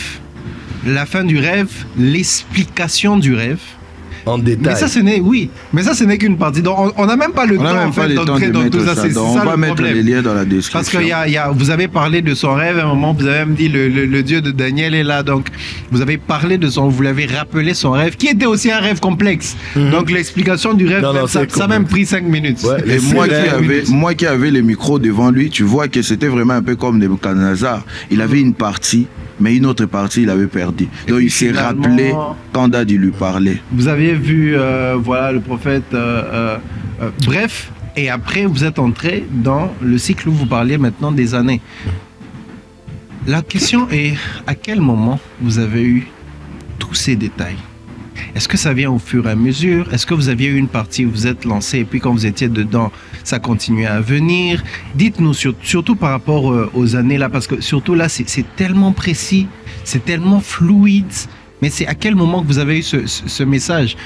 la fin du rêve, l'explication du rêve. En détail. Mais ça, ce n'est qu'une partie. Donc, on n'a même pas le temps, en fait, d'entrer dans tout ça. C'est ça, on va mettre problème. les liens dans la description. Parce que vous avez parlé de son rêve à un moment, vous avez même dit le Dieu de Daniel est là. Donc, vous avez parlé vous l'avez rappelé son rêve, qui était aussi un rêve complexe. Donc, l'explication du rêve, ça a même pris 5 minutes. Ouais, et moi qui avais les micros devant lui, tu vois que c'était vraiment un peu comme Nebuchadnezzar. Il avait une partie, mais une autre partie, il avait perdu. Donc, il s'est rappelé quand a dû lui parler. Vous aviez vu, le prophète. Bref, et après, vous êtes entré dans le cycle où vous parliez maintenant des années. La question est, à quel moment vous avez eu tous ces détails? Est-ce que ça vient au fur et à mesure? Est-ce que vous aviez eu une partie où vous êtes lancé et puis quand vous étiez dedans, ça continuait à venir? Dites-nous surtout par rapport aux années là, parce que surtout là, c'est tellement précis, c'est tellement fluide. Mais c'est à quel moment que vous avez eu ce message?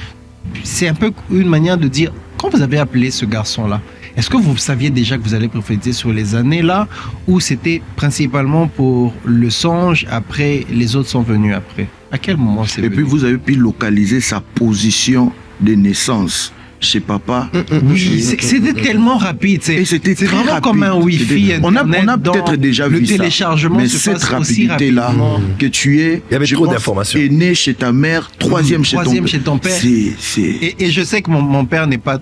C'est un peu une manière de dire, quand vous avez appelé ce garçon-là, est-ce que vous saviez déjà que vous allez prophétiser sur les années-là ou c'était principalement pour le songe, après, les autres sont venus après? À quel moment c'est venu? Et puis vous avez pu localiser sa position de naissance chez papa. Oui, c'était tellement rapide. C'est vraiment rapide. Comme un Wi-Fi. On a peut-être déjà vu ça. Le téléchargement mais se cette passe aussi rapidité-là, rapidement. que tu es, il y avait trop d'informations. Est né chez ta mère, troisième chez ton père. Et je sais que mon père n'est pas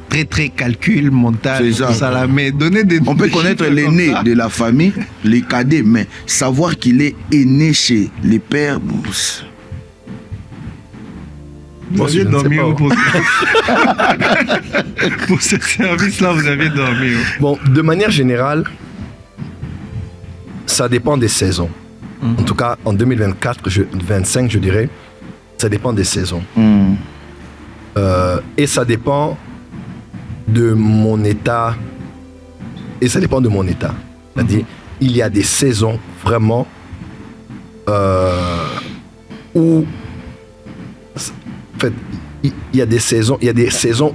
très calcul, montage, tout ça là, mais donner des... On peut connaître l'aîné de la famille, les cadets, mais savoir qu'il est aîné chez les pères... Vous aviez dormi pour ce service-là, vous aviez dormi où? Bon, de manière générale, ça dépend des saisons. En tout cas, en 2024-2025, je dirais, ça dépend des saisons. Et ça dépend de mon état. C'est-à-dire, il y a des saisons vraiment où... En fait, il y a des saisons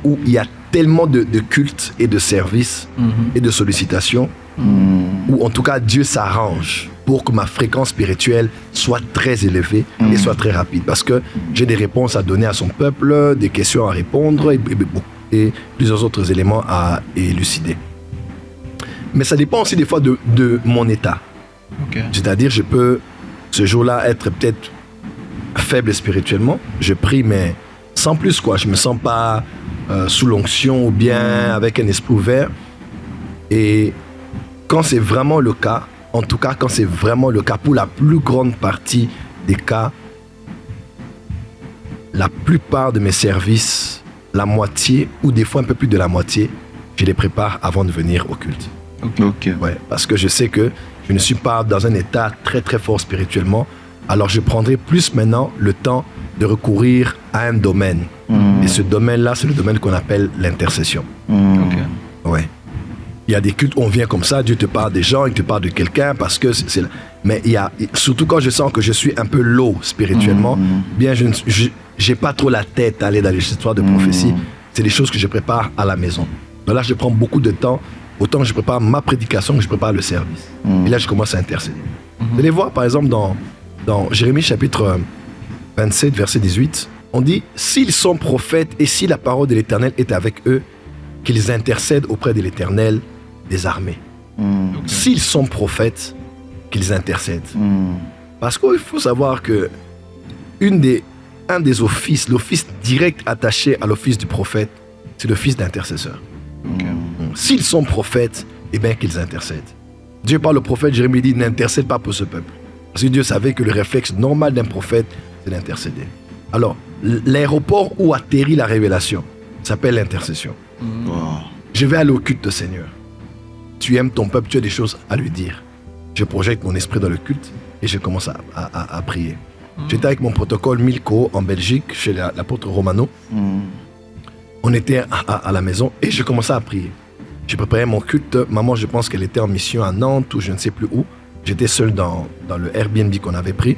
où il y a tellement de cultes et de services et de sollicitations où en tout cas Dieu s'arrange pour que ma fréquence spirituelle soit très élevée et soit très rapide, parce que j'ai des réponses à donner à son peuple, des questions à répondre et plusieurs autres éléments à élucider. Mais ça dépend aussi des fois de mon état. C'est-à-dire, je peux ce jour-là être peut-être faible spirituellement, je prie mais sans plus quoi, je me sens pas sous l'onction ou bien avec un esprit ouvert. Et quand c'est vraiment le cas, en tout cas quand c'est vraiment le cas, pour la plus grande partie des cas, la plupart de mes services, la moitié ou des fois un peu plus de la moitié, je les prépare avant de venir au culte. Ouais, parce que je sais que je ne suis pas dans un état très très fort spirituellement. Alors je prendrai plus maintenant le temps de recourir à un domaine. Et ce domaine-là, c'est le domaine qu'on appelle l'intercession. Ouais. Il y a des cultes où on vient comme ça, Dieu te parle des gens, il te parle de quelqu'un parce que c'est... Mais il y a, surtout quand je sens que je suis un peu low spirituellement, bien je n'ai pas trop la tête à aller dans les histoires de prophétie. C'est des choses que je prépare à la maison. Donc là, je prends beaucoup de temps, autant que je prépare ma prédication que je prépare le service. Et là, je commence à intercéder. Vous allez voir, par exemple, dans Jérémie chapitre 27, verset 18, on dit « S'ils sont prophètes et si la parole de l'Éternel est avec eux, qu'ils intercèdent auprès de l'Éternel des armées. » S'ils sont prophètes, qu'ils intercèdent. Parce qu'il faut savoir que un des offices, l'office direct attaché à l'office du prophète, c'est l'office d'intercesseur. S'ils sont prophètes, eh bien qu'ils intercèdent. Dieu par le prophète Jérémie dit « N'intercède pas pour ce peuple. » Parce que Dieu savait que le réflexe normal d'un prophète, c'est d'intercéder. Alors, l'aéroport où atterrit la révélation s'appelle l'intercession. Je vais aller au culte de Seigneur. Tu aimes ton peuple, tu as des choses à lui dire. Je projette mon esprit dans le culte et je commence à prier. J'étais avec mon protocole Milko en Belgique, chez l'apôtre Romano. On était à la maison et je commençais à prier. Je préparais mon culte. Maman, je pense qu'elle était en mission à Nantes ou je ne sais plus où. J'étais seul dans le Airbnb qu'on avait pris.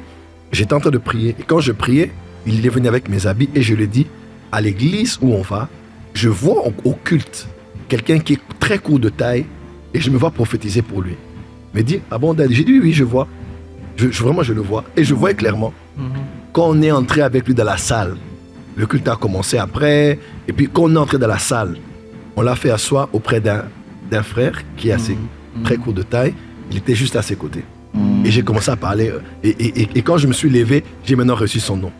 J'étais en train de prier. Et quand je priais, il est venu avec mes habits et je lui ai dit, à l'église où on va, je vois au culte quelqu'un qui est très court de taille et je me vois prophétiser pour lui. Il me dit, ah bon, Daddy? J'ai dit, oui, je vois. Vraiment, je le vois. Et je voyais clairement. Quand on est entré avec lui dans la salle, Le culte a commencé après. Et puis quand on est entré dans la salle, on l'a fait asseoir auprès d'un frère qui est assez très court de taille. Il était juste à ses côtés. Et j'ai commencé à parler. Et quand je me suis levé, j'ai maintenant reçu son nom.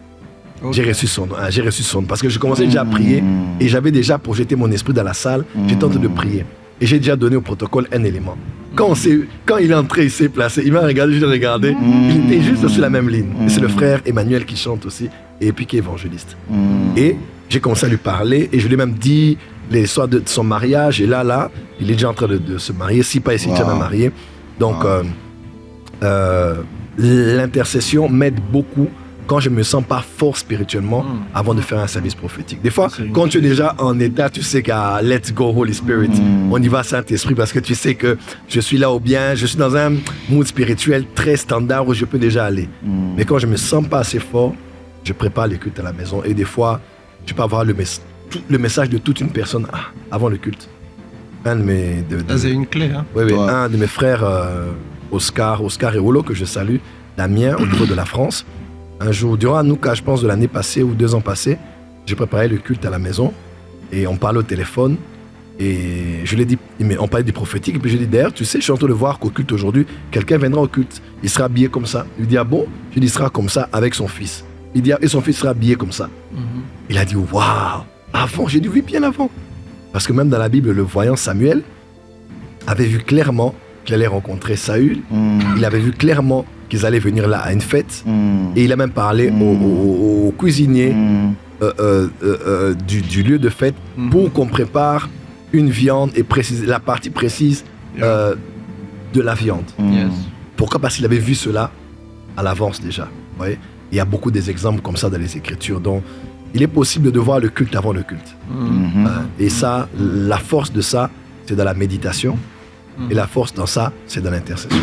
Okay. J'ai reçu son nom. Parce que je commençais déjà à prier. Et j'avais déjà projeté mon esprit dans la salle. J'étais en train de prier. Et j'ai déjà donné au protocole un élément. Quand il est entré, il s'est placé. Il m'a regardé, je l'ai regardé. Il était juste sur la même ligne. Et c'est le frère Emmanuel qui chante aussi. Et puis qui est évangéliste. Et j'ai commencé à lui parler. Et je lui ai même dit l'histoire de son mariage. Et là, il est déjà en train de se marier. Si pas ici, il est déjà marié. Donc, l'intercession m'aide beaucoup quand je me sens pas fort spirituellement avant de faire un service prophétique. Des fois, quand tu es déjà en état, tu sais qu'à let's go Holy Spirit, on y va Saint-Esprit parce que tu sais que je suis là au bien, je suis dans un mood spirituel très standard où je peux déjà aller. Mais quand je me sens pas assez fort, je prépare le culte à la maison et des fois, tu peux avoir le message de toute une personne avant le culte. C'est une clé, hein? Oui, un de mes frères, Oscar et Olo, que je salue, Damien, au niveau de la France. Un jour, durant Hanouka, je pense de l'année passée ou 2 ans passés, j'ai préparé le culte à la maison et on parlait au téléphone et je lui ai dit, mais on parlait du prophétique et puis je lui ai dit, d'ailleurs, tu sais, je suis en train de voir qu'au culte aujourd'hui, quelqu'un viendra au culte, il sera habillé comme ça. Il dit, ah bon? Je lui ai dit, il sera comme ça avec son fils. Il dit, et son fils sera habillé comme ça. Il a dit, waouh, avant, j'ai dit oui, bien avant. Parce que même dans la Bible, le voyant Samuel avait vu clairement qu'il allait rencontrer Saül. Il avait vu clairement qu'ils allaient venir là à une fête. Et il a même parlé au cuisinier du lieu de fête pour qu'on prépare une viande et la partie précise de la viande. Pourquoi? Parce qu'il avait vu cela à l'avance déjà. Vous voyez? Il y a beaucoup d'exemples comme ça dans les Écritures. Donc, il est possible de voir le culte avant le culte. Et ça, la force de ça, c'est dans la méditation. Et la force dans ça, c'est dans l'intercession.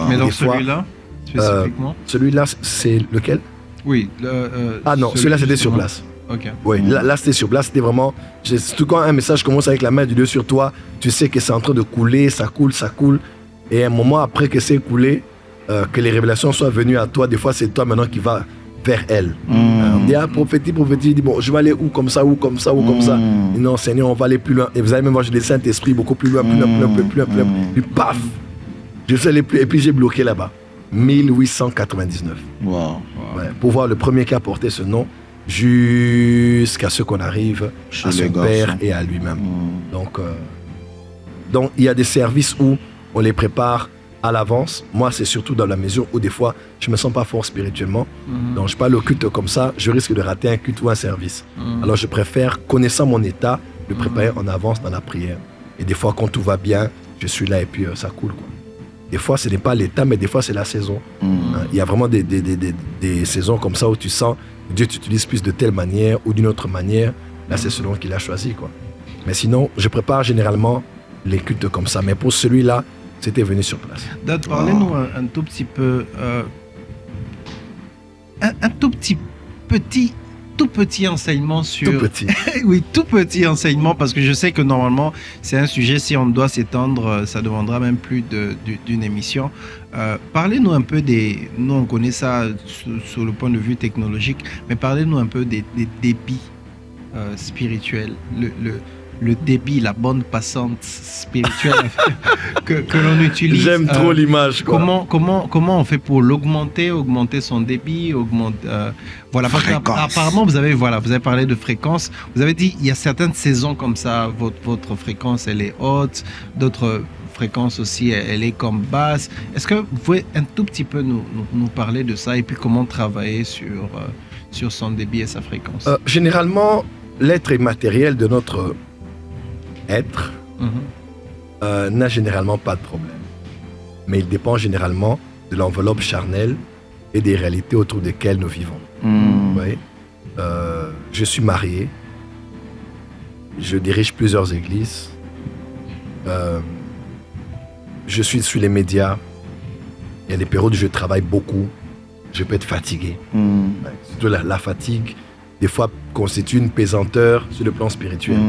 Mais dans celui-là, spécifiquement celui-là, c'est lequel? Oui. Non, celui-là, c'était sur place. Okay. Oui, là, c'était sur place. C'était vraiment... Tout quand un message commence avec la main de Dieu sur toi, tu sais que c'est en train de couler, ça coule. Et un moment après que c'est coulé, que les révélations soient venues à toi, des fois, c'est toi maintenant qui vas vers elle. On dit, prophétie, il dit, bon, je vais aller où comme ça. Et non, Seigneur, on va aller plus loin. Et vous allez même voir, j'ai le Saint-Esprit beaucoup plus loin, plus loin. Puis paf, je suis allé plus, et puis j'ai bloqué là-bas. 1899. Ouais, pour voir le premier qui a porté ce nom, jusqu'à ce qu'on arrive à son père et à lui-même. Donc, il y a des services où on les prépare à l'avance. Moi, c'est surtout dans la mesure où des fois, je ne me sens pas fort spirituellement. Donc, je parle au culte comme ça, je risque de rater un culte ou un service. Alors, je préfère, connaissant mon état, le préparer en avance dans la prière. Et des fois, quand tout va bien, je suis là et puis ça coule, quoi. Des fois, ce n'est pas l'état, mais des fois, c'est la saison. Il y a vraiment des saisons comme ça où tu sens que Dieu t'utilise plus de telle manière ou d'une autre manière. Là, c'est selon qu'il a choisi, quoi. Mais sinon, je prépare généralement les cultes comme ça. Mais pour celui-là, c'était venu sur place. Dad, parlez-nous un tout petit peu, un tout petit enseignement sur... Tout petit. Oui, tout petit enseignement, parce que je sais que normalement, c'est un sujet, si on doit s'étendre, ça demandera même plus d'une émission. Parlez-nous un peu nous on connaît ça sur le point de vue technologique, mais parlez-nous un peu des débits spirituels, le débit, la bande passante spirituelle que l'on utilise. J'aime trop l'image, quoi. Comment on fait pour augmenter son débit, voilà. Apparemment, vous avez parlé de fréquence. Vous avez dit il y a certaines saisons comme ça, votre fréquence elle est haute, d'autres fréquences aussi elle est comme basse. Est-ce que vous pouvez un tout petit peu nous parler de ça et puis comment travailler sur son débit et sa fréquence? Généralement, l'être immatériel de notre être n'a généralement pas de problème. Mais il dépend généralement de l'enveloppe charnelle et des réalités autour desquelles nous vivons. Vous voyez? Je suis marié. Je dirige plusieurs églises. Je suis sur les médias. Il y a des périodes où je travaille beaucoup. Je peux être fatigué. Surtout la fatigue, des fois, constitue une pesanteur sur le plan spirituel.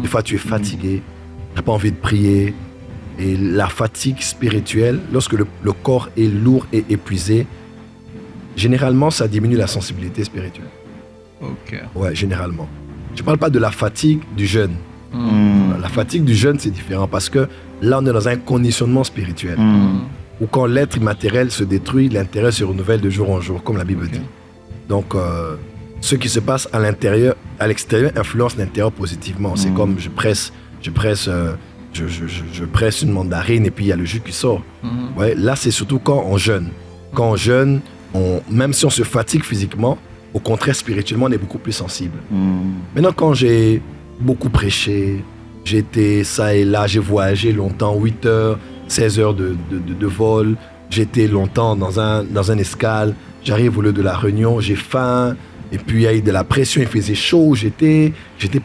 Des fois, tu es fatigué, tu n'as pas envie de prier. Et la fatigue spirituelle, lorsque le corps est lourd et épuisé, généralement, ça diminue la sensibilité spirituelle. Ok. Ouais, généralement. Je ne parle pas de la fatigue du jeûne. La fatigue du jeûne, c'est différent parce que là, on est dans un conditionnement spirituel où quand l'être immatériel se détruit, l'intérieur se renouvelle de jour en jour, comme la Bible dit. Donc, ce qui se passe à l'extérieur influence l'intérieur positivement. C'est comme je presse une mandarine et puis il y a le jus qui sort. Ouais, là, c'est surtout quand on jeûne. Quand on jeûne, même si on se fatigue physiquement, au contraire, spirituellement, on est beaucoup plus sensible. Maintenant, quand j'ai beaucoup prêché, j'étais ça et là, j'ai voyagé longtemps, 8 heures, 16 heures de vol, j'étais longtemps dans un escale, j'arrive au lieu de la réunion, j'ai faim, et puis il y a eu de la pression, il faisait chaud, j'étais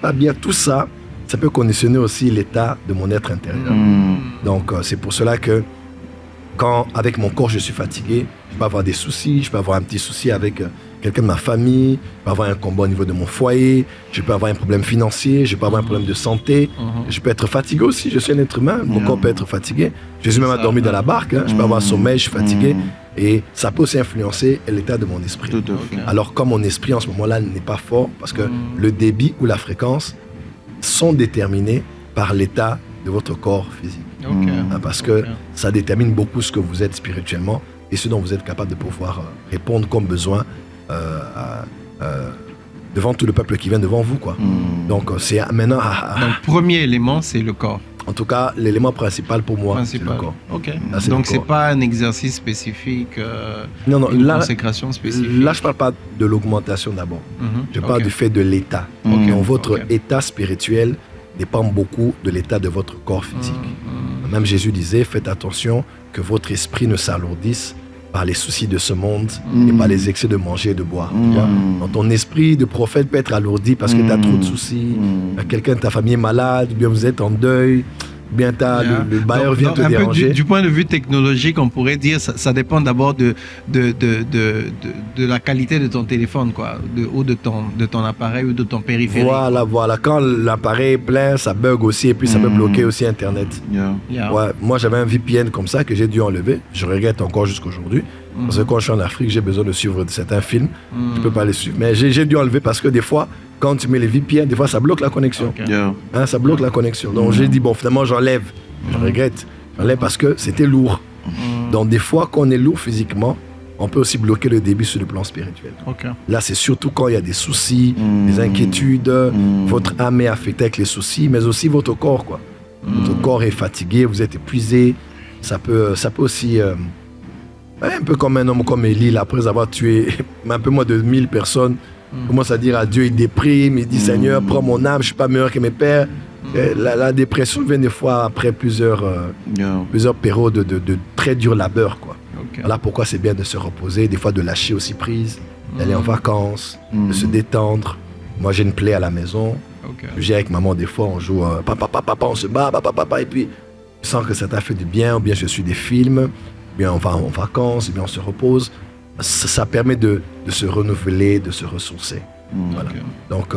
pas bien. Tout ça, ça peut conditionner aussi l'état de mon être intérieur. Donc, c'est pour cela que quand, avec mon corps, je suis fatigué, je peux avoir des soucis, je peux avoir un petit souci avec quelqu'un de ma famille, je peux avoir un combat au niveau de mon foyer, je peux avoir un problème financier, je peux avoir un problème de santé, je peux être fatigué aussi, je suis un être humain, mon corps peut être fatigué. Jésus même a dormi dans la barque, je peux avoir sommeil, je suis fatigué, et ça peut aussi influencer l'état de mon esprit. Alors comme mon esprit en ce moment-là n'est pas fort, parce que le débit ou la fréquence sont déterminés par l'état de votre corps physique. Parce que ça détermine beaucoup ce que vous êtes spirituellement et ce dont vous êtes capable de pouvoir répondre comme besoin devant tout le peuple qui vient devant vous, quoi. Donc c'est maintenant... Donc premier élément, c'est le corps. En tout cas, l'élément principal pour moi, c'est le corps. Ok. Donc c'est pas un exercice spécifique, une consécration spécifique. Là, je parle pas de l'augmentation d'abord. Je parle du fait de l'état. Donc votre état spirituel dépend beaucoup de l'état de votre corps physique. Même Jésus disait, faites attention que votre esprit ne s'alourdisse par les soucis de ce monde et par les excès de manger et de boire. Donc ton esprit de prophète peut être alourdi parce que tu as trop de soucis, quelqu'un de ta famille est malade, ou bien vous êtes en deuil, ou bien le bailleur vient te déranger. Du point de vue technologique, on pourrait dire ça dépend d'abord de la qualité de ton téléphone, quoi, ou de ton appareil ou de ton périphérique. Voilà. Quand l'appareil est plein, ça bug aussi et puis ça peut bloquer aussi Internet. Ouais, moi, j'avais un VPN comme ça que j'ai dû enlever. Je regrette encore jusqu'aujourd'hui. Parce que quand je suis en Afrique, j'ai besoin de suivre certains films. Je ne peux pas les suivre. Mais j'ai dû enlever parce que des fois, quand tu mets les VPN, des fois, ça bloque la connexion. Ça bloque la connexion. Donc, j'ai dit, bon, finalement, j'enlève. Je regrette. J'enlève parce que c'était lourd. Donc, des fois, quand on est lourd physiquement, on peut aussi bloquer le début sur le plan spirituel. Là, c'est surtout quand il y a des soucis, des inquiétudes, votre âme est affectée avec les soucis, mais aussi votre corps, quoi. Votre corps est fatigué, vous êtes épuisé. Ça peut aussi... un peu comme un homme comme Élie, après avoir tué un peu moins de 1000 personnes, commence à dire à Dieu, il déprime, il dit Seigneur, prends mon âme, je ne suis pas meilleur que mes pères. La dépression vient des fois après plusieurs périodes de très dur labeur, quoi. Voilà pourquoi c'est bien de se reposer, des fois de lâcher aussi prise, d'aller en vacances, de se détendre. Moi j'ai une play à la maison, je viens avec maman des fois, on joue papa, on se bat, papa, et puis je sens que ça t'a fait du bien, ou bien je suis des films, bien on va en vacances, bien on se repose. Ça permet de se renouveler, de se ressourcer. Voilà. Donc,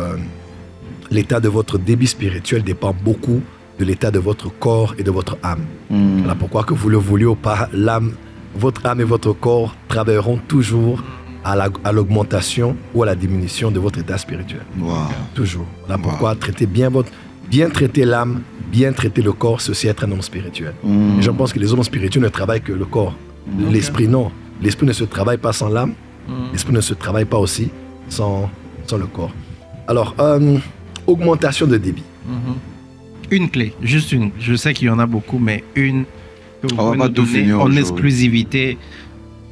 l'état de votre débit spirituel dépend beaucoup de l'état de votre corps et de votre âme. Voilà pourquoi, que vous le vouliez ou pas, votre âme et votre corps travailleront toujours à l'augmentation ou à la diminution de votre état spirituel. Toujours. Voilà pourquoi bien traiter l'âme, bien traiter le corps, c'est aussi être un homme spirituel. Et je pense que les hommes spirituels ne travaillent que le corps. L'esprit, non. L'esprit ne se travaille pas sans l'âme. L'esprit ne se travaille pas aussi sans le corps. Alors, augmentation de débit. Une clé, juste une. Je sais qu'il y en a beaucoup, mais une que vous pouvez nous donner en exclusivité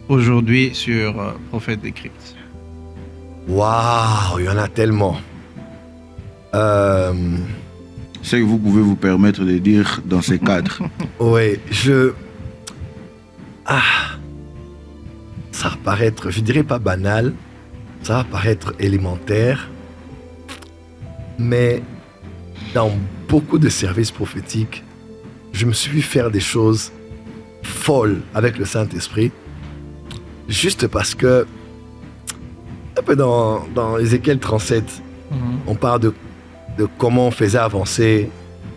aujourd'hui sur Prophète Décrypte. Waouh, il y en a tellement. C'est que vous pouvez vous permettre de dire dans ces cadres. Oui, ça va paraître, je dirais pas banal, ça va paraître élémentaire, mais dans beaucoup de services prophétiques, je me suis vu faire des choses folles avec le Saint-Esprit, juste parce que, un peu dans Ézéchiel 37, on parle de comment on faisait avancer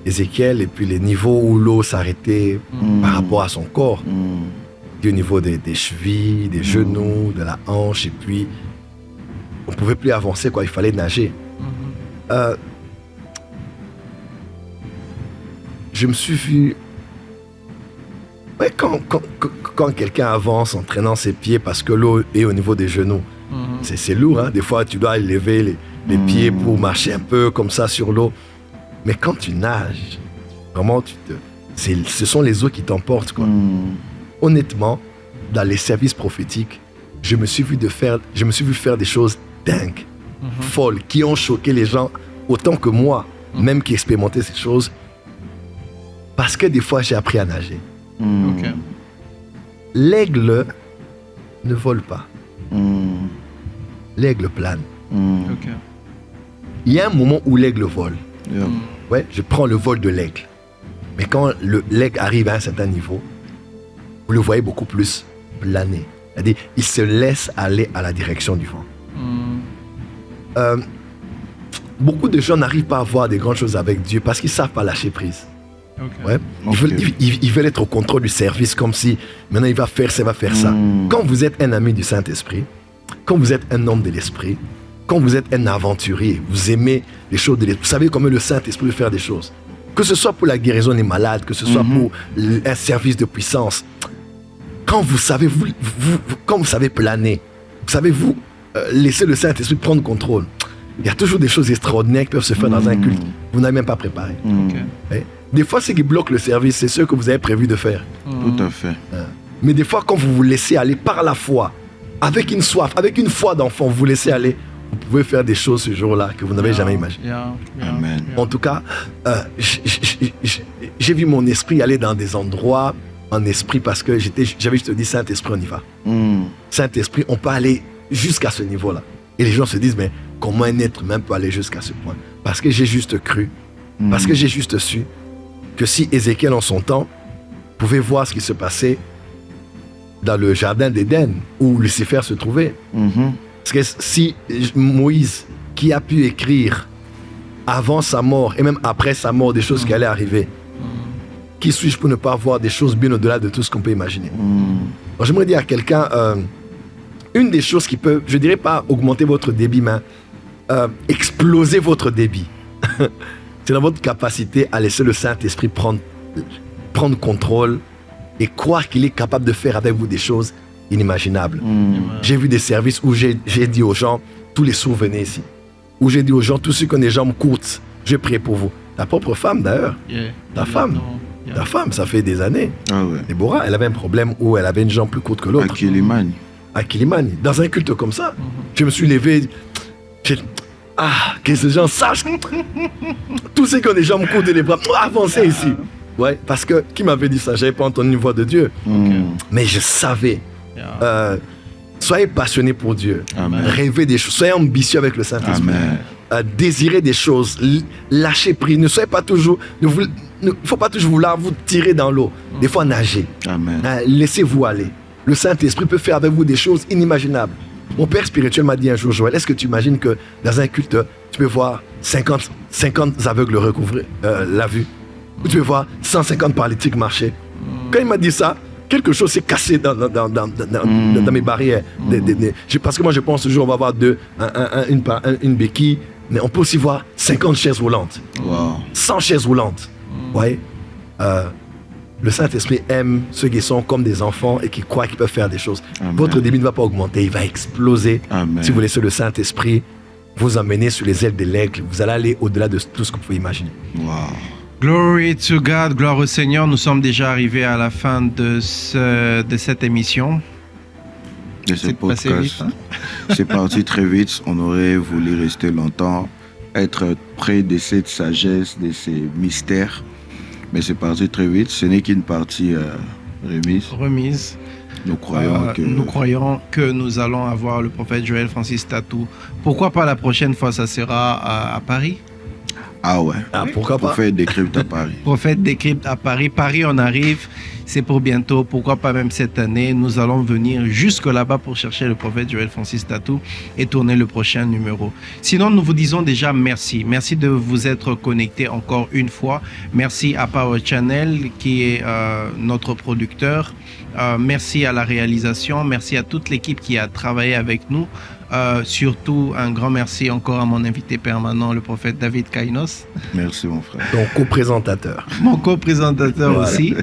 Ézéchiel et puis les niveaux où l'eau s'arrêtait par rapport à son corps. Au niveau des chevilles, des genoux, de la hanche, et puis on pouvait plus avancer, quoi. Il fallait nager. Je me suis vu... Ouais, quand quelqu'un avance en traînant ses pieds parce que l'eau est au niveau des genoux, c'est lourd, hein. Des fois, tu dois lever les pieds pour marcher un peu comme ça sur l'eau. Mais quand tu nages, vraiment, ce sont les eaux qui t'emportent, quoi. Honnêtement, dans les services prophétiques, je me suis vu faire des choses dingues, folles, qui ont choqué les gens autant que moi, même qui expérimentais ces choses. Parce que des fois, j'ai appris à nager. Okay. L'aigle ne vole pas. L'aigle plane. Okay. Il y a un moment où l'aigle vole. Yeah. Ouais, je prends le vol de l'aigle. Mais quand l'aigle arrive à un certain niveau, vous le voyez beaucoup plus planer. C'est-à-dire, il se laisse aller à la direction du vent. Beaucoup de gens n'arrivent pas à voir des grandes choses avec Dieu parce qu'ils ne savent pas lâcher prise. Okay. Ouais. Ils veulent être au contrôle du service comme si maintenant il va faire ça, il va faire ça. Quand vous êtes un ami du Saint-Esprit, quand vous êtes un homme de l'Esprit, quand vous êtes un aventurier, vous aimez les choses de l'Esprit, vous savez comment le Saint-Esprit veut faire des choses. Que ce soit pour la guérison des malades, que ce soit pour un service de puissance. Quand vous savez, quand vous savez planer, vous savez laisser le Saint-Esprit prendre contrôle. Il y a toujours des choses extraordinaires qui peuvent se faire dans un culte. Vous n'avez même pas préparé. Okay. Des fois, ce qui bloque le service, c'est ce que vous avez prévu de faire. Tout à fait. Mais des fois, quand vous vous laissez aller par la foi, avec une soif, avec une foi d'enfant, vous vous laissez aller, vous pouvez faire des choses ce jour-là que vous n'avez jamais imaginées. Amen. En tout cas, j'ai vu mon esprit aller dans des endroits en esprit parce que j'avais juste dit, Saint-Esprit, on y va. Saint-Esprit, on peut aller jusqu'à ce niveau-là. Et les gens se disent, mais comment un être humain peut aller jusqu'à ce point? Parce que j'ai juste cru, parce que j'ai juste su que si Ézéchiel en son temps pouvait voir ce qui se passait dans le jardin d'Éden où Lucifer se trouvait. Parce que si Moïse, qui a pu écrire avant sa mort et même après sa mort des choses qui allaient arriver, qui suis-je pour ne pas voir des choses bien au-delà de tout ce qu'on peut imaginer? Alors, j'aimerais dire à quelqu'un, une des choses qui peut, je dirais pas augmenter votre débit, mais exploser votre débit. C'est dans votre capacité à laisser le Saint-Esprit prendre contrôle et croire qu'il est capable de faire avec vous des choses inimaginables. J'ai vu des services où j'ai dit aux gens, tous les sourds venez ici. Où j'ai dit aux gens, tous ceux qui ont des jambes courtes, je prie pour vous. Ta propre femme d'ailleurs. Ta femme, ça fait des années. Ah ouais. Déborah, elle avait un problème où elle avait une jambe plus courte que l'autre. À Kilimani. Dans un culte comme ça, je me suis levé. Que ces gens sachent. Tous ceux qui ont des jambes courtes et les bras, avancez ici. Ouais, parce que qui m'avait dit ça? J'avais pas entendu une voix de Dieu. Mais je savais. Soyez passionnés pour Dieu. Amen. Rêvez des choses. Soyez ambitieux avec le Saint-Esprit. Désirez des choses. Lâchez prise. Ne soyez pas toujours. Il ne faut pas toujours vouloir vous tirer dans l'eau. Des fois, nagez. Laissez-vous aller. Le Saint-Esprit peut faire avec vous des choses inimaginables. Mon père spirituel m'a dit un jour, Joël, est-ce que tu imagines que dans un culte, tu peux voir 50 aveugles recouvrer la vue? Ou tu peux voir 150 paralytiques marcher? Quand il m'a dit ça, quelque chose s'est cassé dans mes barrières. Parce que moi, je pense toujours on va avoir une béquille, mais on peut aussi voir 50 chaises roulantes. 100 chaises roulantes. Vous voyez? Le Saint-Esprit aime ceux qui sont comme des enfants et qui croient qu'ils peuvent faire des choses. Amen. Votre débit ne va pas augmenter, il va exploser. Amen. Si vous laissez le Saint-Esprit vous emmener sur les ailes de l'aigle, vous allez aller au-delà de tout ce que vous pouvez imaginer. Glory to God, gloire au Seigneur. Nous sommes déjà arrivés à la fin de cette émission. De ce podcast. C'est parti très vite. On aurait voulu rester longtemps, être près de cette sagesse, de ces mystères. Mais c'est parti très vite. Ce n'est qu'une partie remise. Nous croyons que nous allons avoir le prophète Joël Francis Tatou. Pourquoi pas la prochaine fois, ça sera à Paris? Ah ouais. Pourquoi pas? Prophète décrypte à Paris. Prophète décrypte à Paris. Paris, on arrive. C'est pour bientôt. Pourquoi pas même cette année? Nous allons venir jusque là-bas pour chercher le prophète Joël Francis Tatou et tourner le prochain numéro. Sinon, nous vous disons déjà merci. Merci de vous être connectés encore une fois. Merci à Power Channel qui est notre producteur. Merci à la réalisation. Merci à toute l'équipe qui a travaillé avec nous. Surtout, un grand merci encore à mon invité permanent, le prophète David Kainos. Merci, mon frère. Ton co-présentateur. Mon co-présentateur aussi.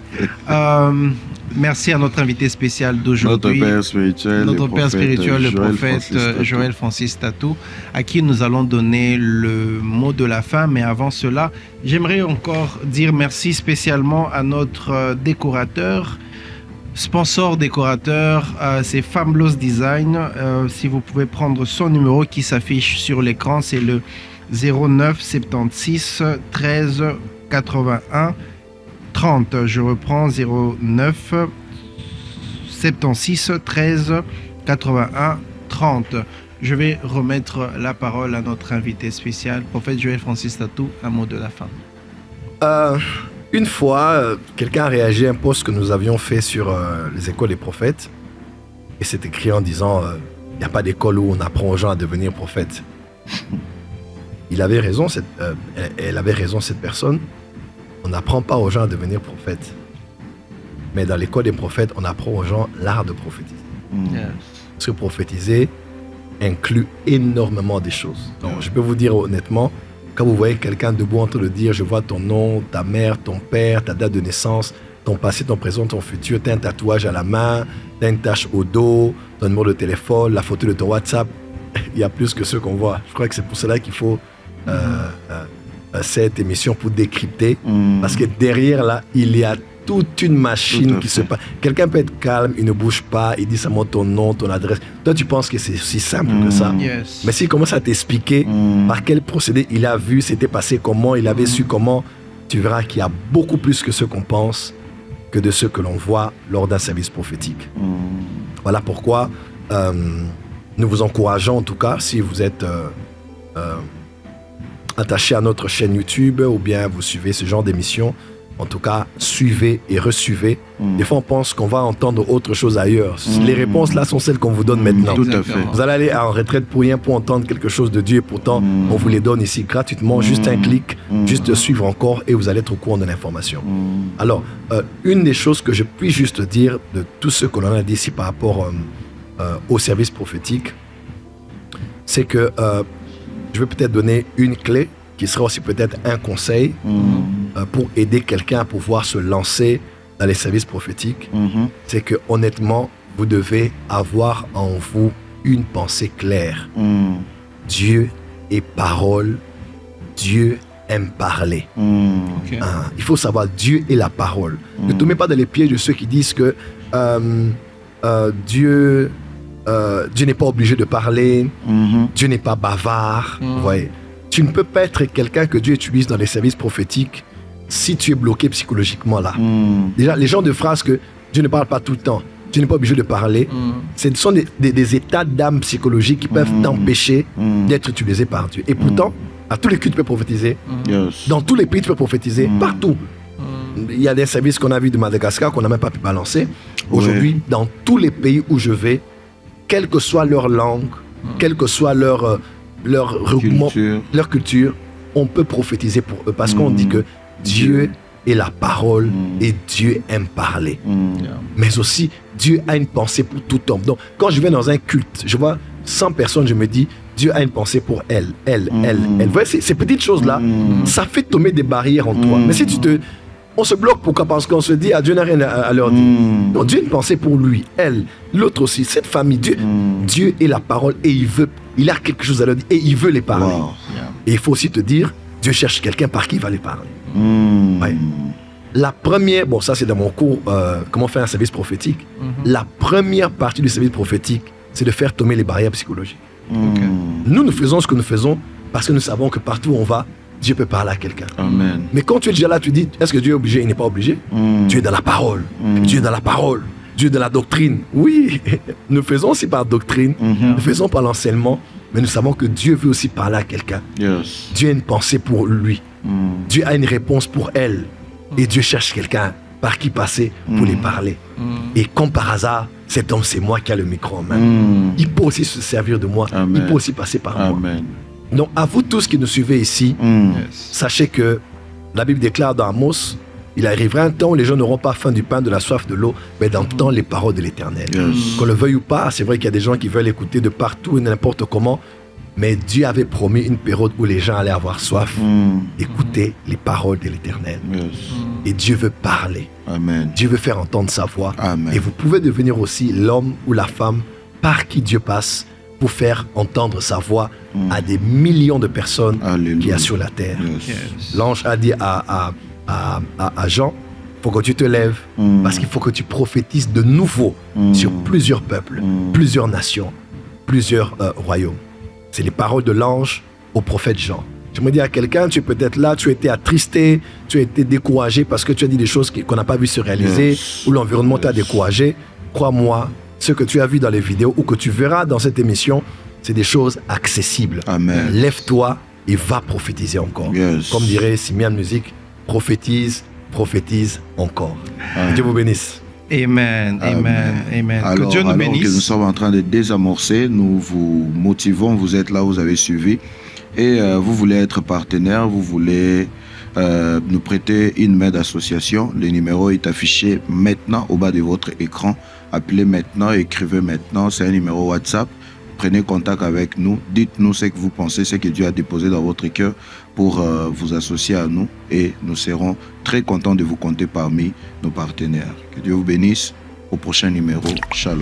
Merci à notre invité spécial d'aujourd'hui. Notre père spirituel, le prophète Joël Francis Tatou, à qui nous allons donner le mot de la fin. Mais avant cela, j'aimerais encore dire merci spécialement à notre décorateur, sponsor décorateur, c'est Fabulous Design. Si vous pouvez prendre son numéro qui s'affiche sur l'écran, c'est le 09 76 13 81 30. Je reprends 09 76 13 81 30. Je vais remettre la parole à notre invité spécial, prophète Joël Francis Tatou, un mot de la fin. Une fois, quelqu'un a réagi à un post que nous avions fait sur les écoles des prophètes. Et c'est écrit en disant, il n'y a pas d'école où on apprend aux gens à devenir prophètes. Il avait raison, elle avait raison, cette personne. On n'apprend pas aux gens à devenir prophètes. Mais dans l'école des prophètes, on apprend aux gens l'art de prophétiser. Yes. Parce que prophétiser inclut énormément de choses. Donc, je peux vous dire honnêtement, quand vous voyez quelqu'un debout en train de dire « Je vois ton nom, ta mère, ton père, ta date de naissance, ton passé, ton présent, ton futur, tu as un tatouage à la main, tu as une tache au dos, ton numéro de téléphone, la photo de ton WhatsApp, il y a plus que ce qu'on voit. » Je crois que c'est pour cela qu'il faut cette émission pour décrypter. Parce que derrière là, il y a toute une machine qui se passe. Quelqu'un peut être calme, il ne bouge pas, il dit seulement ton nom, ton adresse. Toi, tu penses que c'est si simple que ça. Yes. Mais s'il commence à t'expliquer par quel procédé il a vu, c'était passé comment, il avait su comment, tu verras qu'il y a beaucoup plus que ce qu'on pense que de ce que l'on voit lors d'un service prophétique. Voilà pourquoi nous vous encourageons, en tout cas, si vous êtes attaché à notre chaîne YouTube ou bien vous suivez ce genre d'émission, en tout cas, suivez et resuivez. Des fois, on pense qu'on va entendre autre chose ailleurs. Les réponses, là, sont celles qu'on vous donne maintenant. Tout à fait. Vous allez aller en retraite pour rien, pour entendre quelque chose de Dieu. Et pourtant, on vous les donne ici gratuitement. Juste un clic, juste suivre encore et vous allez être au courant de l'information. Alors, une des choses que je puis juste dire de tout ce que l'on a dit ici par rapport au service prophétique, c'est que je vais peut-être donner une clé qui sera aussi peut-être un conseil pour aider quelqu'un à pouvoir se lancer dans les services prophétiques. C'est que honnêtement, vous devez avoir en vous une pensée claire. Dieu est parole, Dieu aime parler. Okay. Il faut savoir, Dieu est la parole. Ne tombez pas dans les pièges de ceux qui disent que Dieu n'est pas obligé de parler, Dieu n'est pas bavard. Vous voyez, tu ne peux pas être quelqu'un que Dieu utilise dans les services prophétiques si tu es bloqué psychologiquement là. Déjà, les gens de phrase que Dieu ne parle pas tout le temps, Dieu n'est pas obligé de parler, ce sont des états d'âme psychologiques qui peuvent t'empêcher d'être utilisé par Dieu. Et pourtant, à tous les cultes, tu peux prophétiser. Dans tous les pays, tu peux prophétiser. Partout. Il y a des services qu'on a vus de Madagascar qu'on n'a même pas pu balancer. Aujourd'hui, dans tous les pays où je vais, quelle que soit leur langue, quelle que soit leur culture, on peut prophétiser pour eux. Parce qu'on dit que Dieu est la parole et Dieu aime parler. Mais aussi, Dieu a une pensée pour tout homme. Donc, quand je vais dans un culte, je vois 100 personnes, je me dis, Dieu a une pensée pour elle. Vous voyez, ces petites choses-là, ça fait tomber des barrières en toi. Mais si on se bloque, pourquoi? Parce qu'on se dit, Dieu n'a rien à leur dire. Non, Dieu a une pensée pour lui, elle, l'autre aussi, cette famille. Dieu est la parole et il a quelque chose à leur dire et il veut les parler. Et il faut aussi te dire, Dieu cherche quelqu'un par qui il va les parler. Ouais. La première, bon ça c'est dans mon cours, comment faire un service prophétique. La première partie du service prophétique, c'est de faire tomber les barrières psychologiques. Nous faisons ce que nous faisons parce que nous savons que partout où on va, Dieu peut parler à quelqu'un. Amen. Mais quand tu es déjà là, tu dis, est-ce que Dieu est obligé? Il n'est pas obligé. Dieu est dans la parole. Dieu est dans la parole. Dieu est dans la doctrine. Oui, nous faisons aussi par doctrine. Nous faisons par l'enseignement. Mais nous savons que Dieu veut aussi parler à quelqu'un. Dieu a une pensée pour lui. Dieu a une réponse pour elle. Et Dieu cherche quelqu'un par qui passer pour les parler. Et comme par hasard, cet homme, c'est moi qui a le micro en main. Il peut aussi se servir de moi. Il peut aussi passer par moi. Donc, à vous tous qui nous suivez ici, sachez que la Bible déclare dans Amos Il arrivera un temps où les gens n'auront pas faim du pain, de la soif, de l'eau, mais d'entendre les paroles de l'Éternel. Qu'on le veuille ou pas, c'est vrai qu'il y a des gens qui veulent écouter de partout et n'importe comment, mais Dieu avait promis une période où les gens allaient avoir soif. Écoutez les paroles de l'Éternel. Et Dieu veut parler. Amen. Dieu veut faire entendre sa voix. Amen. Et vous pouvez devenir aussi l'homme ou la femme par qui Dieu passe pour faire entendre sa voix à des millions de personnes qu'il y a sur la terre. L'ange a dit à Jean, il faut que tu te lèves parce qu'il faut que tu prophétises de nouveau sur plusieurs peuples, plusieurs nations, plusieurs royaumes. C'est les paroles de l'ange au prophète Jean. Je me dis à quelqu'un, tu es peut-être là, tu as été attristé, tu as été découragé parce que tu as dit des choses qu'on n'a pas vu se réaliser, ou l'environnement t'a découragé. Crois-moi, ce que tu as vu dans les vidéos ou que tu verras dans cette émission, c'est des choses accessibles. Amen. Lève-toi et va prophétiser encore. Comme dirait Simian Musique, prophétise, prophétise encore. Dieu vous bénisse. Amen, amen, amen. Alors, que Dieu nous bénisse. Que nous sommes en train de désamorcer, nous vous motivons, vous êtes là, vous avez suivi. Et vous voulez être partenaire, vous voulez nous prêter une main d'association. Le numéro est affiché maintenant au bas de votre écran. Appelez maintenant, écrivez maintenant, c'est un numéro WhatsApp. Prenez contact avec nous, dites-nous ce que vous pensez, ce que Dieu a déposé dans votre cœur pour vous associer à nous et nous serons très contents de vous compter parmi nos partenaires. Que Dieu vous bénisse. Au prochain numéro, shalom.